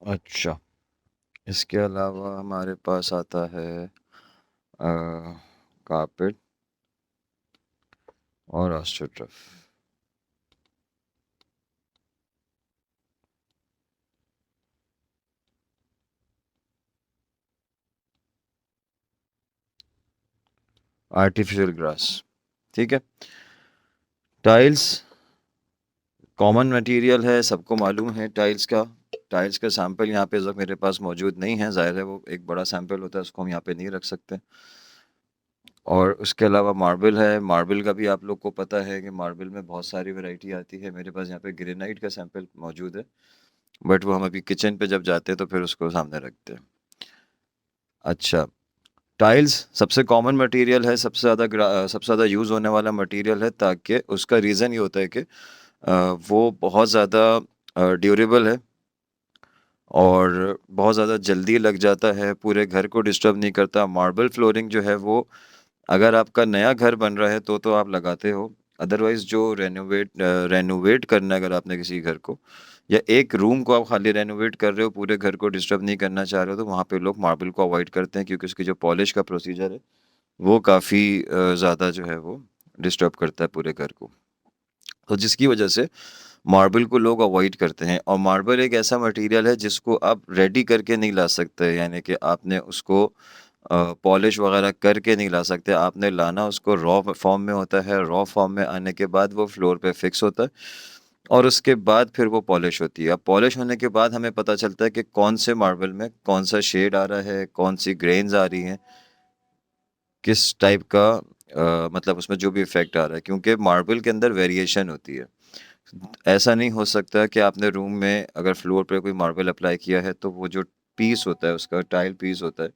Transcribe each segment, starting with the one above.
अच्छा, इसके अलावा हमारे पास आता है कारपेट और ऑस्ट्रोटर्फ। Artificial grass. ठीक है। टाइल्स कॉमन मटेरियल है, सबको मालूम है टाइल्स का। टाइल्स का सैंपल यहाँ पे इस वक्त मेरे पास मौजूद नहीं है, ज़ाहिर है वो एक बड़ा सैंपल होता है, उसको हम यहाँ पे नहीं रख सकते। और उसके अलावा मार्बल है। मार्बल का भी आप लोग को पता है कि मार्बल में बहुत सारी वैरायटी आती है। मेरे पास यहाँ पे ग्रेनाइट का सैंपल मौजूद है, बट वो हम अभी किचन पे जब जाते हैं तो फिर उसको सामने रखते हैं। अच्छा, टाइल्स सबसे कॉमन मटेरियल है, सबसे ज़्यादा यूज़ होने वाला मटेरियल है, ताकि उसका रीज़न ये होता है कि वो बहुत ज़्यादा ड्यूरेबल है और बहुत ज़्यादा जल्दी लग जाता है, पूरे घर को डिस्टर्ब नहीं करता। मार्बल फ्लोरिंग जो है वो अगर आपका नया घर बन रहा है तो आप लगाते हो। अदरवाइज़ जो रेनोवेट करना है अगर आपने किसी घर को, या एक रूम को आप खाली रेनोवेट कर रहे हो, पूरे घर को डिस्टर्ब नहीं करना चाह रहे हो, तो वहाँ पे लोग मार्बल को अवॉइड करते हैं, क्योंकि उसकी जो पॉलिश का प्रोसीजर है वो काफ़ी ज़्यादा जो है वो डिस्टर्ब करता है पूरे घर को। तो जिसकी वजह से मार्बल को लोग अवॉइड करते हैं। और मार्बल एक ऐसा मटेरियल है जिसको आप रेडी करके नहीं ला सकते, यानी कि आपने उसको पॉलिश वगैरह करके नहीं ला सकते। आपने लाना उसको रॉ फॉर्म में होता है, रॉ फॉर्म में आने के बाद वो फ्लोर पे फिक्स होता है और उसके बाद फिर वो पॉलिश होती है। अब पॉलिश होने के बाद हमें पता चलता है कि कौन से मार्बल में कौन सा शेड आ रहा है, कौन सी ग्रेन्स आ रही हैं, किस टाइप का मतलब उसमें जो भी इफेक्ट आ रहा है, क्योंकि मार्बल के अंदर वेरिएशन होती है। ऐसा नहीं हो सकता कि आपने रूम में अगर फ्लोर पे कोई मार्बल अप्लाई किया है तो वो जो पीस होता है, उसका टाइल पीस होता है,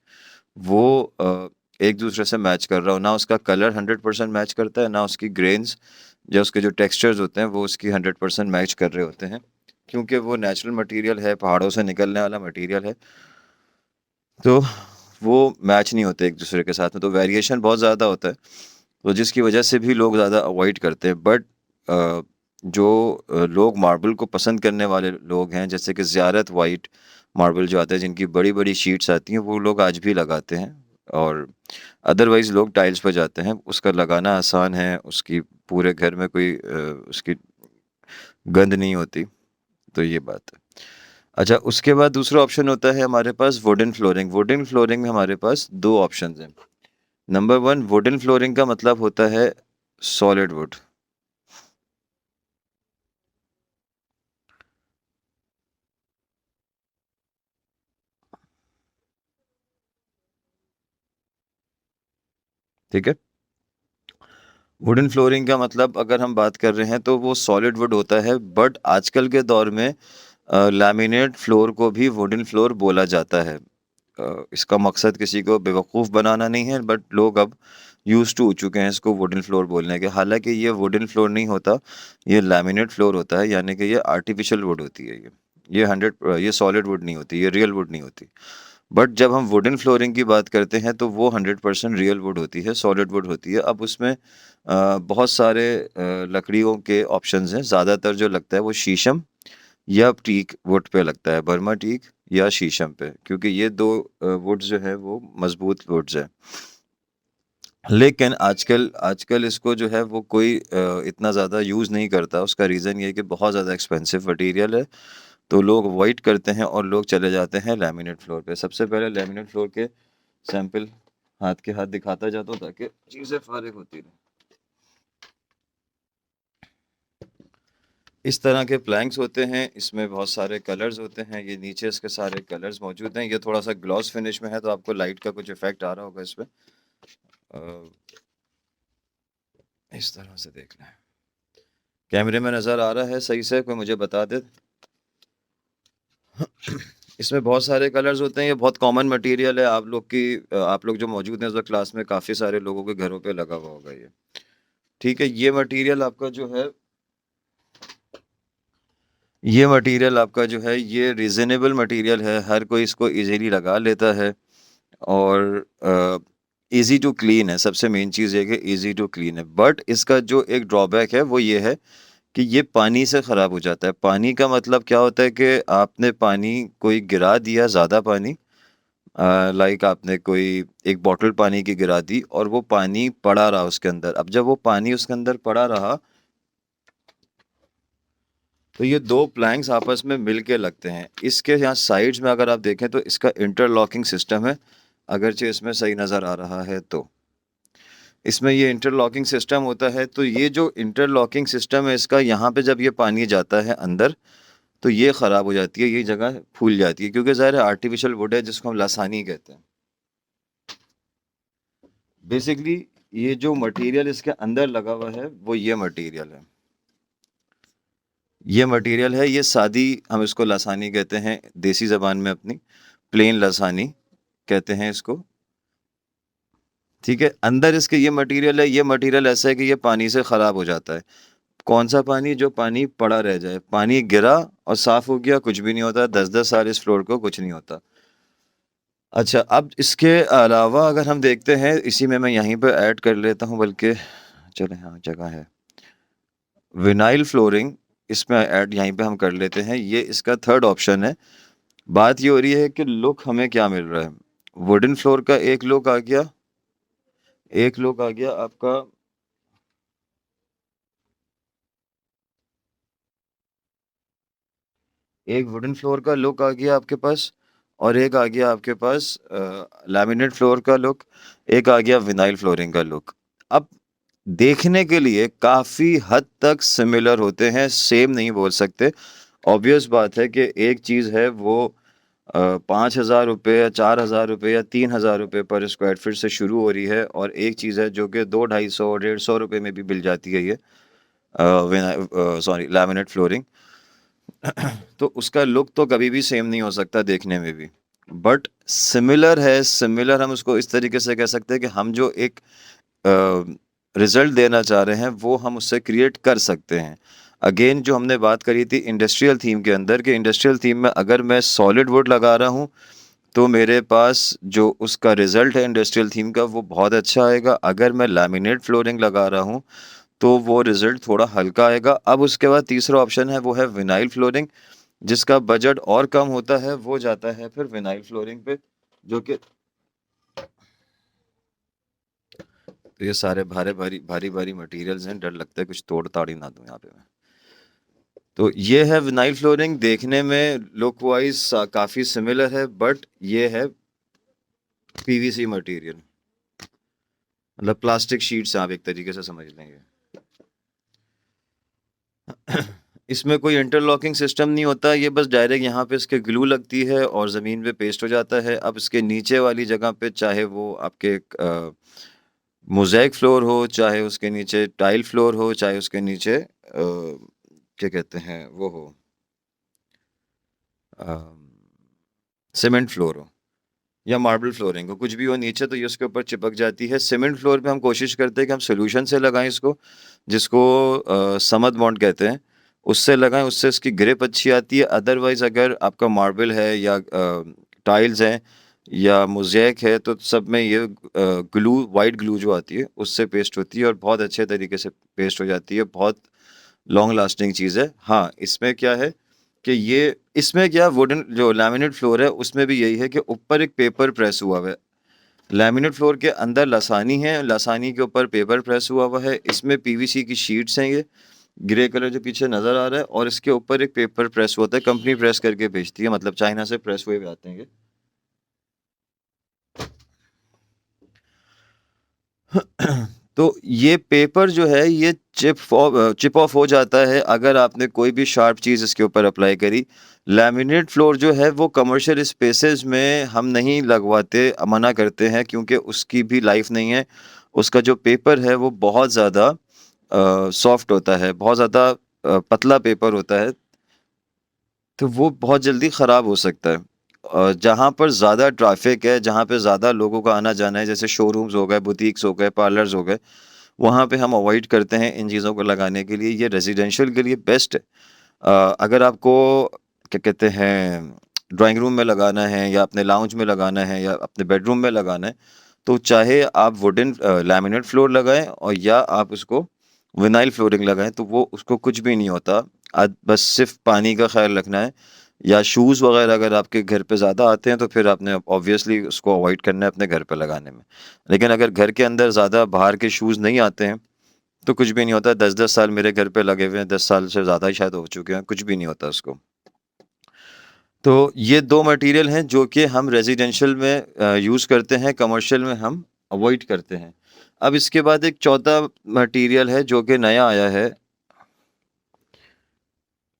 वो एक दूसरे से मैच कर रहा हो ना। उसका कलर 100% मैच करता है, ना उसकी ग्रेन्स या उसके जो टेक्सचर्स होते हैं वो उसकी 100% मैच कर रहे होते हैं, क्योंकि वो नेचुरल मटेरियल है, पहाड़ों से निकलने वाला मटेरियल है, तो वो मैच नहीं होते एक दूसरे के साथ में, तो वेरिएशन बहुत ज़्यादा होता है, तो जिसकी वजह से भी लोग ज़्यादा अवॉइड करते हैं। बट जो लोग मार्बल को पसंद करने वाले लोग हैं, जैसे कि ज़ियारत वाइट मार्बल जो आता है, जिनकी बड़ी बड़ी शीट्स आती हैं, वो लोग आज भी लगाते हैं। और अदरवाइज़ लोग टाइल्स पर जाते हैं, उसका लगाना आसान है, उसकी पूरे घर में कोई उसकी गंद नहीं होती, तो ये बात है। अच्छा, उसके बाद दूसरा ऑप्शन होता है हमारे पास वुडन फ्लोरिंग। वुडन फ्लोरिंग में हमारे पास दो ऑप्शंस हैं। नंबर वन, वुडन फ्लोरिंग का मतलब होता है सॉलिड वुड। ठीक है। वुडन फ्लोरिंग का मतलब अगर हम बात कर रहे हैं तो वो सॉलिड वुड होता है, बट आजकल के दौर में लैमिनेट फ्लोर को भी वुडन फ्लोर बोला जाता है। इसका मकसद किसी को बेवकूफ़ बनाना नहीं है, बट लोग अब यूज़ टू हो चुके हैं इसको वुडन फ्लोर बोलने के। हालांकि ये वुडन फ्लोर नहीं होता, ये लैमिनेट फ्लोर होता है, यानी कि ये आर्टिफिशियल वुड होती है। ये सॉलिड वुड नहीं होती, ये रियल वुड नहीं होती। बट जब हम वुडन फ्लोरिंग की बात करते हैं तो वो 100% रियल वुड होती है, सॉलिड वुड होती है। अब उसमें बहुत सारे लकड़ियों के ऑप्शंस हैं। ज़्यादातर जो लगता है वो शीशम या टीक वुड पे लगता है, बर्मा टीक या शीशम पे, क्योंकि ये दो वुड्स जो है वो मजबूत वुड्स हैं। लेकिन आजकल आजकल इसको जो है वो कोई इतना ज़्यादा यूज़ नहीं करता। उसका रीज़न ये है कि बहुत ज़्यादा एक्सपेंसिव मटेरियल है, तो लोग अवॉइड करते हैं और लोग चले जाते हैं लैमिनेट फ्लोर पे। सबसे पहले लैमिनेट फ्लोर के सैंपल हाथ के हाथ दिखाता जाता हूँ ताकि चीज़ें फारिग होती रहें। इस तरह के प्लैंक्स होते हैं, इसमें बहुत सारे कलर्स होते हैं। ये नीचे इसके सारे कलर्स मौजूद हैं। ये थोड़ा सा ग्लॉस फिनिश में है, तो आपको लाइट का कुछ इफेक्ट आ रहा होगा इस पे। इस तरह से देख लें, कैमरे में नज़र आ रहा है सही से? कोई मुझे बता दे। इसमें बहुत सारे कलर्स होते हैं, ये बहुत कॉमन मटेरियल है। आप लोग जो मौजूद हैं इस वक्त क्लास में, काफ़ी सारे लोगों के घरों पे लगा हुआ होगा ये। ठीक है। ये मटेरियल आपका जो है ये रीज़नेबल मटेरियल है, हर कोई इसको इजीली लगा लेता है। और इजी टू क्लीन है, सबसे मेन चीज़ ये है कि इजी टू क्लीन है। बट इसका जो एक ड्रॉबैक है वो ये है कि ये पानी से ख़राब हो जाता है। पानी का मतलब क्या होता है कि आपने पानी कोई गिरा दिया ज़्यादा पानी, लाइक आपने कोई एक बॉटल पानी की गिरा दी और वो पानी पड़ा रहा उसके अंदर। अब जब वो पानी उसके अंदर पड़ा रहा तो ये 2 प्लैंक्स आपस में मिल के लगते हैं। इसके यहाँ साइड्स में अगर आप देखें तो इसका इंटरलॉकिंग सिस्टम है, अगरचे इसमें सही नज़र आ रहा है तो। इसमें ये इंटरलॉकिंग सिस्टम होता है, तो ये जो इंटरलॉकिंग सिस्टम है इसका, यहाँ पे जब ये पानी जाता है अंदर तो ये ख़राब हो जाती है, ये जगह फूल जाती है, क्योंकि ज़ाहिर है आर्टिफिशियल वुड है जिसको हम लासानी कहते हैं। बेसिकली ये जो मटेरियल इसके अंदर लगा हुआ है वो ये मटेरियल है, ये मटेरियल है, ये सादी, हम इसको लासानी कहते हैं देसी ज़बान में अपनी, प्लेन लासानी कहते हैं इसको, ठीक है। अंदर इसके ये मटेरियल है, ये मटेरियल ऐसा है कि ये पानी से ख़राब हो जाता है। कौन सा पानी? जो पानी पड़ा रह जाए, पानी गिरा और साफ़ हो गया, कुछ भी नहीं होता, 10-10 साल इस फ्लोर को कुछ नहीं होता। अच्छा, अब इसके अलावा अगर हम देखते हैं, इसी में मैं यहीं पे ऐड कर लेता हूँ, बल्कि चलें, हाँ जगह है, विनाइल फ्लोरिंग, इसमें ऐड यहीं पे हम कर लेते हैं, ये इसका थर्ड ऑप्शन है। बात ये हो रही है कि लुक हमें क्या मिल रहा है, वुडन फ्लोर का एक लुक आ गया, एक लुक आ गया आपका, एक वुडन फ्लोर का लुक आ गया आपके पास, और एक आ गया आपके पास लैमिनेट फ्लोर का लुक, एक आ गया विनाइल फ्लोरिंग का लुक। अब देखने के लिए काफ़ी हद तक सिमिलर होते हैं, सेम नहीं बोल सकते। ऑब्वियस बात है कि एक चीज़ है वो 5,000 रुपये या 4,000 रुपये या 3,000 रुपये पर स्क्वायर फीट से शुरू हो रही है, और एक चीज़ है जो कि 200-250-150 रुपये में भी मिल जाती है, ये सॉरी लैमिनेट फ्लोरिंग। तो उसका लुक तो कभी भी सेम नहीं हो सकता देखने में भी, बट सिमिलर है। सिमिलर हम उसको इस तरीके से कह सकते हैं कि हम जो एक रिजल्ट देना चाह रहे हैं वो हम उससे क्रिएट कर सकते हैं। अगेन जो हमने बात करी थी इंडस्ट्रियल थीम के अंदर, कि इंडस्ट्रियल थीम में अगर मैं सॉलिड वुड लगा रहा हूँ तो मेरे पास जो उसका रिजल्ट है इंडस्ट्रियल थीम का वो बहुत अच्छा आएगा। अगर मैं लैमिनेट फ्लोरिंग लगा रहा हूँ तो वो रिजल्ट थोड़ा हल्का आएगा। अब उसके बाद तीसरा ऑप्शन है वो है विनाइल फ्लोरिंग, जिसका बजट और कम होता है, वो जाता है फिर विनाइल फ्लोरिंग पे, जो कि तो ये सारे भारी भारी भारी भारी मटेरियल्स हैं, डर लगता है कुछ तोड़ ताड़ ही ना दूं यहाँ पे मैं। तो ये है विनाइल फ्लोरिंग, देखने में लुक वाइज काफ़ी सिमिलर है, बट ये है पीवीसी मटेरियल, मतलब प्लास्टिक शीट्स आप एक तरीके से समझ लेंगे। इसमें कोई इंटरलॉकिंग सिस्टम नहीं होता, ये बस डायरेक्ट यहाँ पे इसके ग्लू लगती है और ज़मीन पे पेस्ट हो जाता है। अब इसके नीचे वाली जगह पे चाहे वो आपके मोज़ेक फ्लोर हो, चाहे उसके नीचे टाइल फ्लोर हो, चाहे उसके नीचे क्या कहते हैं वो हो, सीमेंट फ्लोर हो या मार्बल फ्लोरिंग हो, कुछ भी हो नीचे, तो ये उसके ऊपर चिपक जाती है। सीमेंट फ्लोर पे हम कोशिश करते हैं कि हम सोल्यूशन से लगाएं इसको, जिसको समद बॉन्ड कहते हैं, उससे लगाएं, उससे इसकी ग्रिप अच्छी आती है। अदरवाइज़ अगर आपका मार्बल है या टाइल्स हैं या मोज़ेक है तो सब में ये ग्लू, वाइट ग्लू जो आती है उससे पेस्ट होती है और बहुत अच्छे तरीके से पेस्ट हो जाती है, बहुत लॉन्ग लास्टिंग चीज़ है। हाँ, इसमें क्या है कि ये, इसमें क्या वुडन जो लैमिनेट फ्लोर है उसमें भी यही है कि ऊपर एक पेपर प्रेस हुआ हुआ है। लैमिनेट फ्लोर के अंदर लासानी है, लासानी के ऊपर पेपर प्रेस हुआ हुआ है। इसमें पीवीसी की शीट्स हैं, ये ग्रे कलर जो पीछे नज़र आ रहा है, और इसके ऊपर एक पेपर प्रेस होता है, कंपनी प्रेस करके भेजती है, मतलब चाइना से प्रेस हुए हुए आते हैं ये। तो ये पेपर जो है ये चिप ऑफ हो जाता है अगर आपने कोई भी शार्प चीज़ इसके ऊपर अप्लाई करी। लैमिनेट फ्लोर जो है वो कमर्शियल स्पेसेस में हम नहीं लगवाते, मना करते हैं, क्योंकि उसकी भी लाइफ नहीं है। उसका जो पेपर है वो बहुत ज़्यादा सॉफ्ट होता है, बहुत ज़्यादा पतला पेपर होता है, तो वो बहुत जल्दी ख़राब हो सकता है। जहाँ पर ज़्यादा ट्रैफिक है, जहाँ पे ज़्यादा लोगों का आना जाना है, जैसे शोरूम्स हो गए, बुटीक्स हो गए, पार्लर्स हो गए, वहाँ पे हम अवॉइड करते हैं इन चीज़ों को लगाने के लिए। ये रेजिडेंशियल के लिए बेस्ट है। अगर आपको क्या कहते हैं ड्राइंग रूम में लगाना है या अपने लाउंज में लगाना है या अपने बेडरूम में लगाना है, तो चाहे आप वुडन लैमिनेट फ्लोर लगाएं और या आप उसको विनाइल फ्लोरिंग लगाएं तो वो उसको कुछ भी नहीं होता। बस सिर्फ पानी का ख्याल रखना है। या शूज़ वगैरह अगर आपके घर पे ज़्यादा आते हैं तो फिर आपने ऑब्वियसली उसको अवॉइड करना है अपने घर पे लगाने में। लेकिन अगर घर के अंदर ज़्यादा बाहर के शूज़ नहीं आते हैं तो कुछ भी नहीं होता। 10-10 साल मेरे घर पे लगे हुए हैं, 10 साल से ज़्यादा ही शायद हो चुके हैं, कुछ भी नहीं होता उसको। तो ये 2 मटेरियल हैं जो कि हम रेज़िडेंशियल में यूज़ करते हैं, कमर्शियल में हम अवॉइड करते हैं। अब इसके बाद एक चौथा मटेरियल है जो कि नया आया है,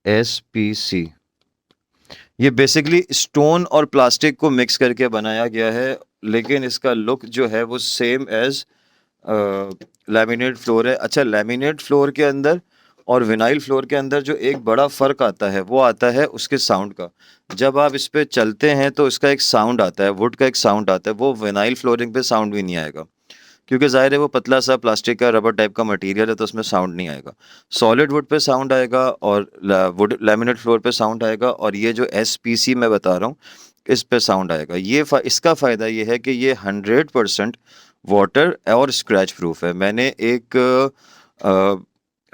एसपीसी। ये बेसिकली स्टोन और प्लास्टिक को मिक्स करके बनाया गया है, लेकिन इसका लुक जो है वो सेम एज़ लैमिनेट फ्लोर है। अच्छा, लैमिनेट फ्लोर के अंदर और विनाइल फ्लोर के अंदर जो एक बड़ा फ़र्क आता है वो आता है उसके साउंड का। जब आप इस पे चलते हैं तो इसका एक साउंड आता है, वुड का एक साउंड आता है, वो विनाइल फ्लोरिंग पे साउंड भी नहीं आएगा, क्योंकि ज़ाहिर है वो पतला सा प्लास्टिक का रबर टाइप का मटेरियल है तो उसमें साउंड नहीं आएगा। सॉलिड वुड पे साउंड आएगा और वुड लैमिनेट फ्लोर पे साउंड आएगा, और ये जो एसपीसी मैं बता रहा हूँ इस पे साउंड आएगा। इसका फ़ायदा ये है कि ये 100% वाटर और स्क्रैच प्रूफ है। मैंने एक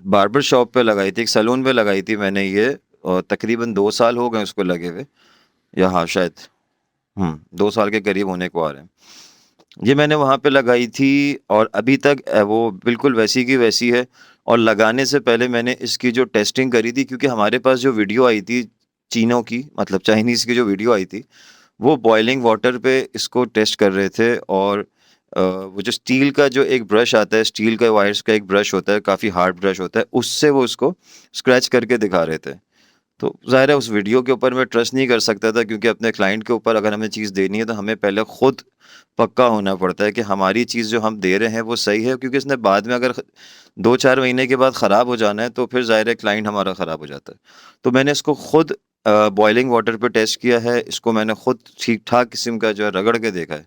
बार्बर शॉप पे लगाई थी, एक सैलून पे लगाई थी मैंने ये, और तकरीबन 2 साल हो गए उसको लगे हुए, या हाँ शायद 2 साल के करीब होने को आ रहे हैं। ये मैंने वहाँ पे लगाई थी और अभी तक वो बिल्कुल वैसी की वैसी है। और लगाने से पहले मैंने इसकी जो टेस्टिंग करी थी, क्योंकि हमारे पास जो वीडियो आई थी चीनों की, मतलब चाइनीज़ की जो वीडियो आई थी, वो बॉइलिंग वाटर पे इसको टेस्ट कर रहे थे। और वो जो स्टील का जो एक ब्रश आता है, स्टील का वायर्स का एक ब्रश होता है, काफ़ी हार्ड ब्रश होता है, उससे वो उसको स्क्रैच करके दिखा रहे थे। तो ज़ाहिर है उस वीडियो के ऊपर मैं ट्रस्ट नहीं कर सकता था, क्योंकि अपने क्लाइंट के ऊपर अगर हमें चीज़ देनी है तो हमें पहले खुद पक्का होना पड़ता है कि हमारी चीज़ जो हम दे रहे हैं वो सही है, क्योंकि इसने बाद में अगर 2-4 महीने के बाद ख़राब हो जाना है तो फिर ज़ाहिर है क्लाइंट हमारा ख़राब हो जाता है। तो मैंने इसको खुद बॉइलिंग वाटर पे टेस्ट किया है, इसको मैंने खुद ठीक-ठाक किस्म का जो है रगड़ के देखा है,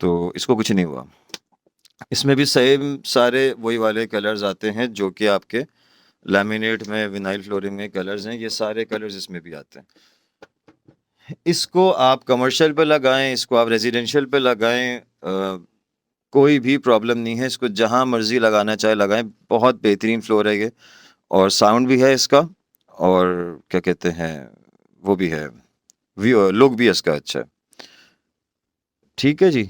तो इसको कुछ नहीं हुआ। इसमें भी सेम सारे वही वाले कलर्स आते हैं जो कि आपके लैमिनेट में, विनाइल फ्लोरिंग में कलर्स हैं, ये सारे कलर्स इसमें भी आते हैं। इसको आप कमर्शियल पे लगाएं, इसको आप रेजिडेंशियल पे लगाएं, कोई भी प्रॉब्लम नहीं है। इसको जहां मर्जी लगाना चाहे लगाएं, बहुत बेहतरीन फ्लोर है ये, और साउंड भी है इसका, और क्या कहते हैं, वो भी है, लुक भी इसका अच्छा है। ठीक है जी,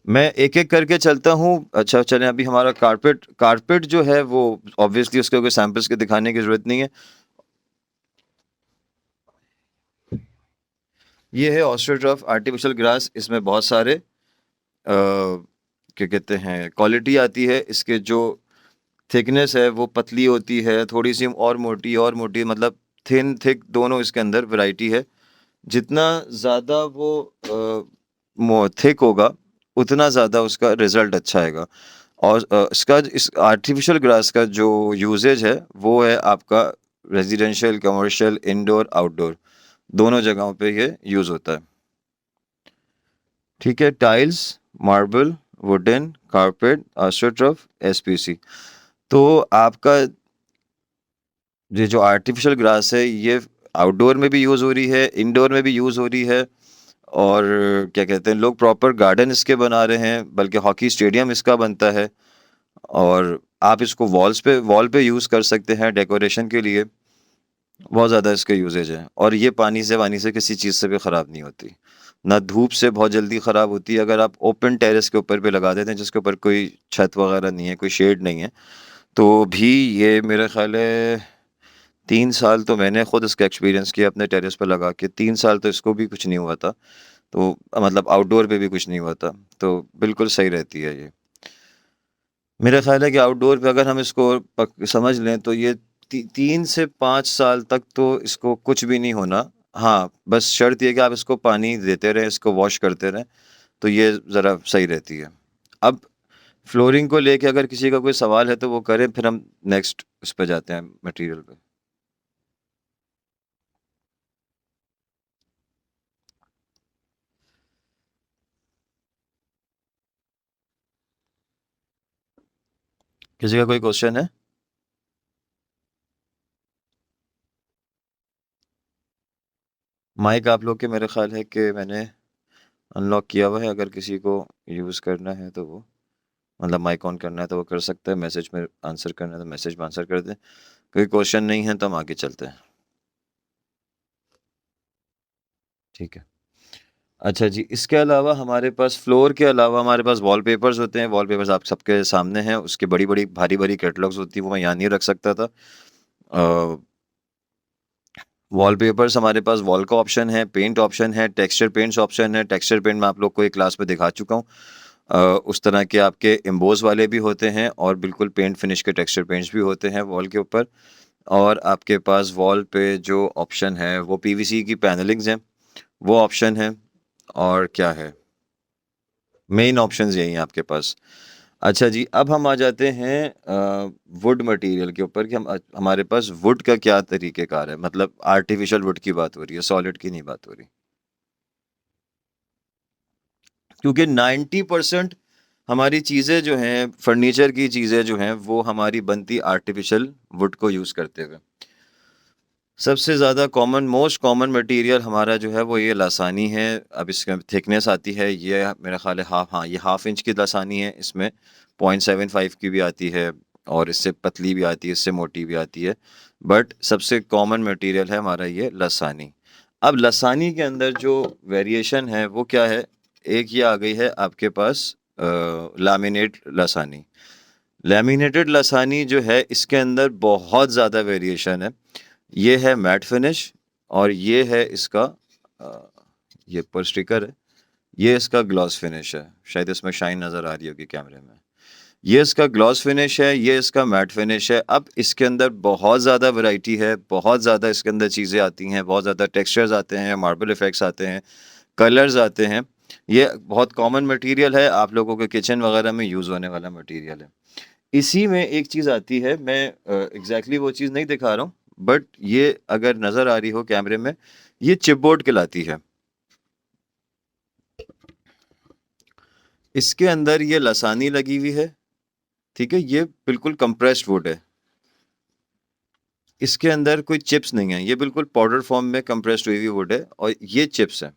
मैं एक एक करके चलता हूँ। अच्छा चलें, अभी हमारा कारपेट कारपेट जो है वो ऑब्वियसली उसके कोई सैंपल्स के दिखाने की जरूरत नहीं है। ये है ऑस्ट्रोटर्फ आर्टिफिशियल ग्रास। इसमें बहुत सारे क्या कहते हैं क्वालिटी आती है। इसके जो थिकनेस है वो पतली होती है, थोड़ी सी और मोटी, मतलब थिन थिक दोनों इसके अंदर वैरायटी है। जितना ज़्यादा वो थिक होगा उतना ज़्यादा उसका रिज़ल्ट अच्छा आएगा। और इसका इस आर्टिफिशियल ग्रास का जो यूजेज है वो है आपका रेजिडेंशियल, कमर्शियल, इंडोर, आउटडोर, दोनों जगहों पे ये यूज़ होता है। ठीक है, tiles, marble, wooden, carpet, astroturf, SPC. तो आपका ये जो आर्टिफिशियल ग्रास है ये आउटडोर में भी यूज़ हो रही है, इंडोर में भी यूज़ हो रही है, और क्या कहते हैं लोग प्रॉपर गार्डन इसके बना रहे हैं, बल्कि हॉकी स्टेडियम इसका बनता है। और आप इसको वॉल पे यूज़ कर सकते हैं डेकोरेशन के लिए। बहुत ज़्यादा इसके यूजेज है, और ये पानी से किसी चीज़ से भी ख़राब नहीं होती, ना धूप से बहुत जल्दी ख़राब होती है। अगर आप ओपन टेरेस के ऊपर पे लगा देते हैं जिसके ऊपर कोई छत वगैरह नहीं है, कोई शेड नहीं है, तो भी ये मेरा ख्याल है 3 साल तो मैंने खुद इसका एक्सपीरियंस किया अपने टेरेस पे लगा के, 3 साल तो इसको भी कुछ नहीं हुआ था। तो मतलब आउटडोर पे भी कुछ नहीं हुआ था, तो बिल्कुल सही रहती है ये। मेरा ख्याल है कि आउटडोर पे अगर हम इसको समझ लें तो ये 3 से 5 साल तक तो इसको कुछ भी नहीं होना। हाँ, बस शर्त ये कि आप इसको पानी देते रहें, इसको वॉश करते रहें, तो ये ज़रा सही रहती है। अब फ्लोरिंग को लेके अगर किसी का कोई सवाल है तो वो करें, फिर हम नेक्स्ट उस पे जाते हैं, मटेरियल पे। किसी का कोई क्वेश्चन है? माइक आप लोग के मेरे ख्याल है कि मैंने अनलॉक किया हुआ है, अगर किसी को यूज़ करना है तो वो मतलब माइक ऑन करना है तो वो कर सकते हैं, मैसेज में आंसर करना है तो मैसेज में आंसर कर दें। कोई क्वेश्चन नहीं है तो हम आगे चलते हैं। ठीक है। अच्छा जी, इसके अलावा हमारे पास फ्लोर के अलावा हमारे पास वॉलपेपर्स होते हैं। वॉलपेपर्स आप सबके सामने हैं, उसकी बड़ी बड़ी भारी भारी कैटलॉग्स होती है, वो मैं यहाँ नहीं रख सकता था। वॉलपेपर्स हमारे पास वॉल का ऑप्शन है, पेंट ऑप्शन है, टेक्सचर पेंट्स ऑप्शन है। टेक्सचर पेंट मैं आप लोग को एक क्लास में दिखा चुका हूँ। उस तरह के आपके एम्बोज वाले भी होते हैं और बिल्कुल पेंट फिनिश के टेक्सचर पेंट्स भी होते हैं वॉल के ऊपर। और आपके पास वॉल पे जो ऑप्शन है वो पीवीसी की पैनलिंग्स हैं, वो ऑप्शन है। और क्या है, मेन ऑप्शंस यही हैं आपके पास। अच्छा जी, अब हम आ जाते हैं वुड मटेरियल के ऊपर कि हमारे पास वुड का क्या तरीक़ेकार है। मतलब आर्टिफिशियल वुड की बात हो रही है, सॉलिड की नहीं बात हो रही। क्योंकि 90% हमारी चीज़ें जो हैं, फर्नीचर की चीज़ें जो हैं, वो हमारी बनती आर्टिफिशियल वुड को यूज़ करते हुए। सबसे ज़्यादा कॉमन, मोस्ट कॉमन मटेरियल हमारा जो है वो ये लासानी है। अब इसका थिकनेस आती है, ये मेरा ख्याल है ये हाफ इंच की लासानी है। इसमें 0.75 की भी आती है और इससे पतली भी आती है, इससे मोटी भी आती है। बट सबसे कॉमन मटेरियल है हमारा ये लासानी। अब लासानी के अंदर जो वेरिएशन है वो क्या है, एक ये आ गई है आपके पास लैमिनेट लासानी। लैमिनेटेड लासानी जो है इसके अंदर बहुत ज़्यादा वेरिएशन है। ये है मैट फिनिश और ये है इसका ये पर स्टिकर है, ये इसका ग्लॉस फिनिश है। शायद इसमें शाइन नज़र आ रही होगी कैमरे में। ये इसका ग्लॉस फिनिश है, ये इसका मैट फिनिश है। अब इसके अंदर बहुत ज़्यादा वैरायटी है, बहुत ज़्यादा इसके अंदर चीज़ें आती हैं, बहुत ज़्यादा टेक्सचर्स आते हैं, मार्बल इफेक्ट्स आते हैं, कलर्स आते हैं। ये बहुत कॉमन मटेरियल है, आप लोगों के किचन वगैरह में यूज़ होने वाला मटेरियल है। इसी में एक चीज़ आती है, मैं एग्जैक्टली वो चीज़ नहीं दिखा रहा हूँ, बट ये अगर नज़र आ रही हो कैमरे में, ये चिपबोर्ड कहलाती है। इसके अंदर ये लसानी लगी हुई है, ठीक है, ये बिल्कुल कंप्रेस्ड वुड है। इसके अंदर कोई चिप्स नहीं है, ये बिल्कुल पाउडर फॉर्म में कंप्रेस्ड हुई हुई वुड है और ये चिप्स है।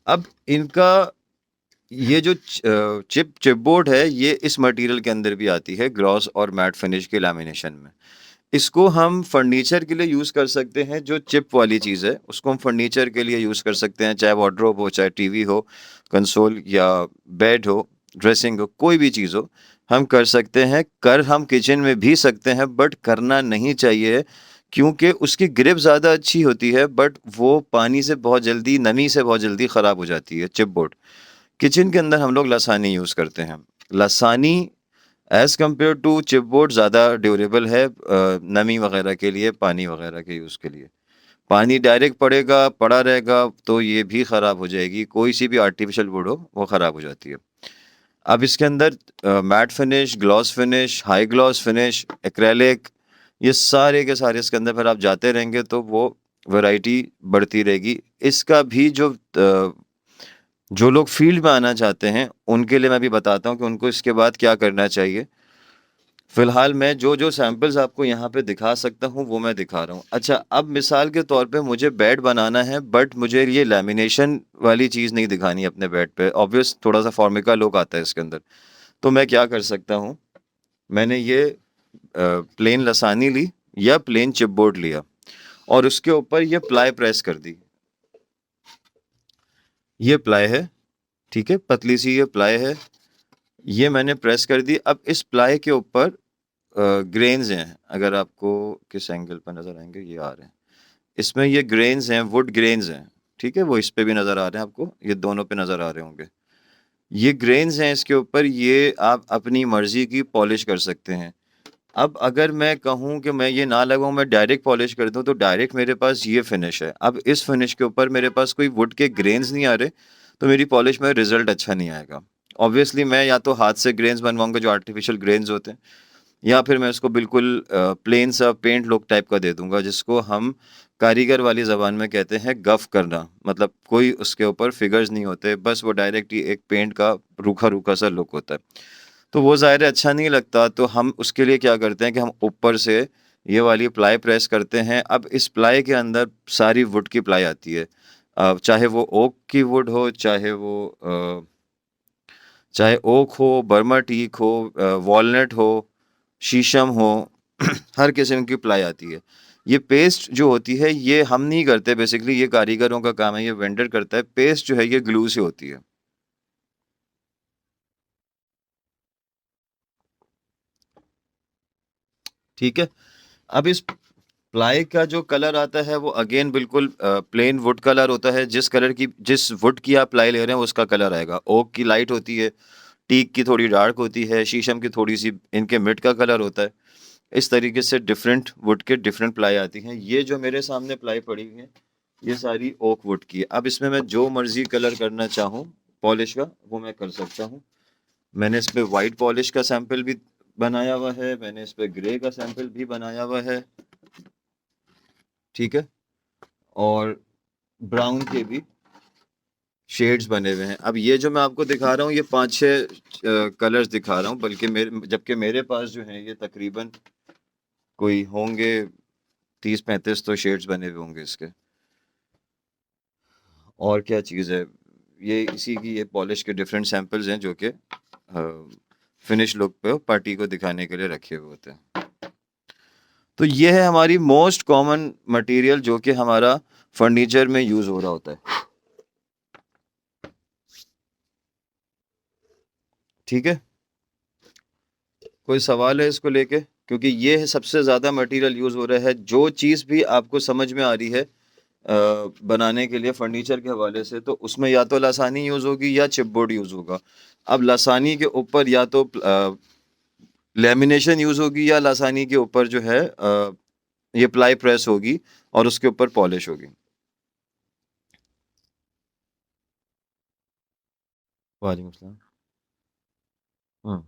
अब इनका ये जो चिपबोर्ड है, ये इस मटेरियल के अंदर भी आती है, ग्लॉस और मैट फिनिश के लैमिनेशन में। इसको हम फर्नीचर के लिए यूज़ कर सकते हैं। जो चिप वाली चीज़ है उसको हम फर्नीचर के लिए यूज़ कर सकते हैं, चाहे वार्डरोब हो, चाहे टीवी हो, कंसोल या बेड हो, ड्रेसिंग हो, कोई भी चीज़ हो, हम कर सकते हैं। कर हम किचन में भी सकते हैं, बट करना नहीं चाहिए क्योंकि उसकी ग्रिप ज़्यादा अच्छी होती है, बट वो पानी से बहुत जल्दी, नमी से बहुत जल्दी ख़राब हो जाती है चिपबोर्ड। किचन के अंदर हम लोग लसानी यूज़ करते हैं। लसानी एज़ कम्पेयर टू चिपबोर्ड ज़्यादा ड्यूरेबल है, नमी वगैरह के लिए, पानी वगैरह के यूज़ के लिए। पानी डायरेक्ट पड़ेगा, पड़ा रहेगा तो ये भी ख़राब हो जाएगी, कोई सी भी आर्टिफिशियल वुड हो वो ख़राब हो जाती है। अब इसके अंदर matte finish, gloss finish, high gloss finish, acrylic, ये सारे के सारे इसके अंदर फिर आप जाते रहेंगे तो वो वैरायटी बढ़ती रहेगी। इसका भी जो लोग फील्ड में आना चाहते हैं उनके लिए मैं भी बताता हूँ कि उनको इसके बाद क्या करना चाहिए। फिलहाल मैं जो सैंपल्स आपको यहाँ पे दिखा सकता हूँ वो मैं दिखा रहा हूँ। अच्छा, अब मिसाल के तौर पे मुझे बेड बनाना है, बट मुझे ये लैमिनेशन वाली चीज़ नहीं दिखानी अपने बेड पे। ऑब्वियस थोड़ा सा फॉर्मिका लुक आता है इसके अंदर, तो मैं क्या कर सकता हूँ, मैंने ये प्लेन लसानी ली या प्लेन चिपबोर्ड लिया और उसके ऊपर ये प्लाई प्रेस कर दी। ये प्लाई है, ठीक है, पतली सी ये प्लाई है, ये मैंने प्रेस कर दी। अब इस प्लाई के ऊपर ग्रेन्स हैं, अगर आपको किस एंगल पर नज़र आएंगे, ये आ रहे हैं, इसमें ये ग्रेन्स हैं, वुड ग्रेन्स हैं, ठीक है, वो इस पे भी नज़र आ रहे हैं आपको, ये दोनों पे नज़र आ रहे होंगे। ये ग्रेन्स हैं इसके ऊपर, ये आप अपनी मर्जी की पॉलिश कर सकते हैं। अब अगर मैं कहूँ कि मैं ये ना लगाऊँ, मैं डायरेक्ट पॉलिश कर दूँ, तो डायरेक्ट मेरे पास ये फिनिश है। अब इस फिनिश के ऊपर मेरे पास कोई वुड के ग्रेन्स नहीं आ रहे, तो मेरी पॉलिश में रिजल्ट अच्छा नहीं आएगा। ऑब्वियसली मैं या तो हाथ से ग्रेन्स बनवाऊंगा जो आर्टिफिशियल ग्रेन्स होते हैं, या फिर मैं इसको बिल्कुल प्लेन सा पेंट लुक टाइप का दे दूंगा, जिसको हम कारीगर वाली ज़बान में कहते हैं गफ करना। मतलब कोई उसके ऊपर फिगर्स नहीं होते, बस वो डायरेक्ट ही एक पेंट का रूखा रूखा सा लुक होता है, तो वो ज़ाहिर है अच्छा नहीं लगता। तो हम उसके लिए क्या करते हैं कि हम ऊपर से ये वाली प्लाई प्रेस करते हैं। अब इस प्लाई के अंदर सारी वुड की प्लाई आती है, चाहे वो ओक की वुड हो, चाहे ओक हो, बर्मा टीक हो, वॉलनट हो, शीशम हो, हर किस्म की प्लाई आती है। ये पेस्ट जो होती है ये हम नहीं करते, बेसिकली ये कारीगरों का काम है, ये वेंडर करता है। पेस्ट जो है ये ग्लू से होती है। ठीक है। अब इस प्लाई का जो कलर आता है वो अगेन बिल्कुल प्लेन वुड कलर होता है। जिस वुड की आप प्लाई ले रहे हैं उसका कलर आएगा। ओक की लाइट होती है, टीक की थोड़ी डार्क होती है, शीशम की थोड़ी सी, इनके मिड का कलर होता है। इस तरीके से डिफरेंट वुड के डिफरेंट प्लाई आती हैं। ये जो मेरे सामने प्लाई पड़ी हुई है ये सारी ओक वुड की है। अब इसमें मैं जो मर्जी कलर करना चाहूँ पॉलिश का वो मैं कर सकता हूँ। मैंने इस पे वाइट पॉलिश का सैंपल भी बनाया हुआ है, मैंने इस पे ग्रे का सैंपल भी बनाया हुआ है। ठीक है। और ब्राउन के भी शेड्स बने हुए हैं। अब ये जो मैं आपको दिखा रहा हूँ ये 5-6 कलर्स दिखा रहा हूँ, बल्कि जबकि मेरे पास जो है ये तकरीबन कोई होंगे 30-35 तो शेड्स बने हुए होंगे इसके। और क्या चीज़ है, ये इसी की ये पॉलिश के डिफरेंट सैंपल्स हैं जो कि फिनिश लुक पे पार्टी को दिखाने के लिए रखे हुए होते हैं। तो ये है हमारी मोस्ट कॉमन मटेरियल जो कि हमारा फर्नीचर में यूज़ हो रहा होता है। ठीक है। कोई सवाल है इसको लेके? क्योंकि ये है सबसे ज़्यादा मटेरियल यूज़ हो रहा है। जो चीज़ भी आपको समझ में आ रही है बनाने के लिए फर्नीचर के हवाले से, तो उसमें या तो लासानी यूज़ होगी या चिपबोर्ड यूज़ होगा। अब लासानी के ऊपर या तो लेमिनेशन यूज़ होगी या लासानी के ऊपर जो है ये प्लाई प्रेस होगी और उसके ऊपर पॉलिश होगी। वालेकुम सलाम। हाँ,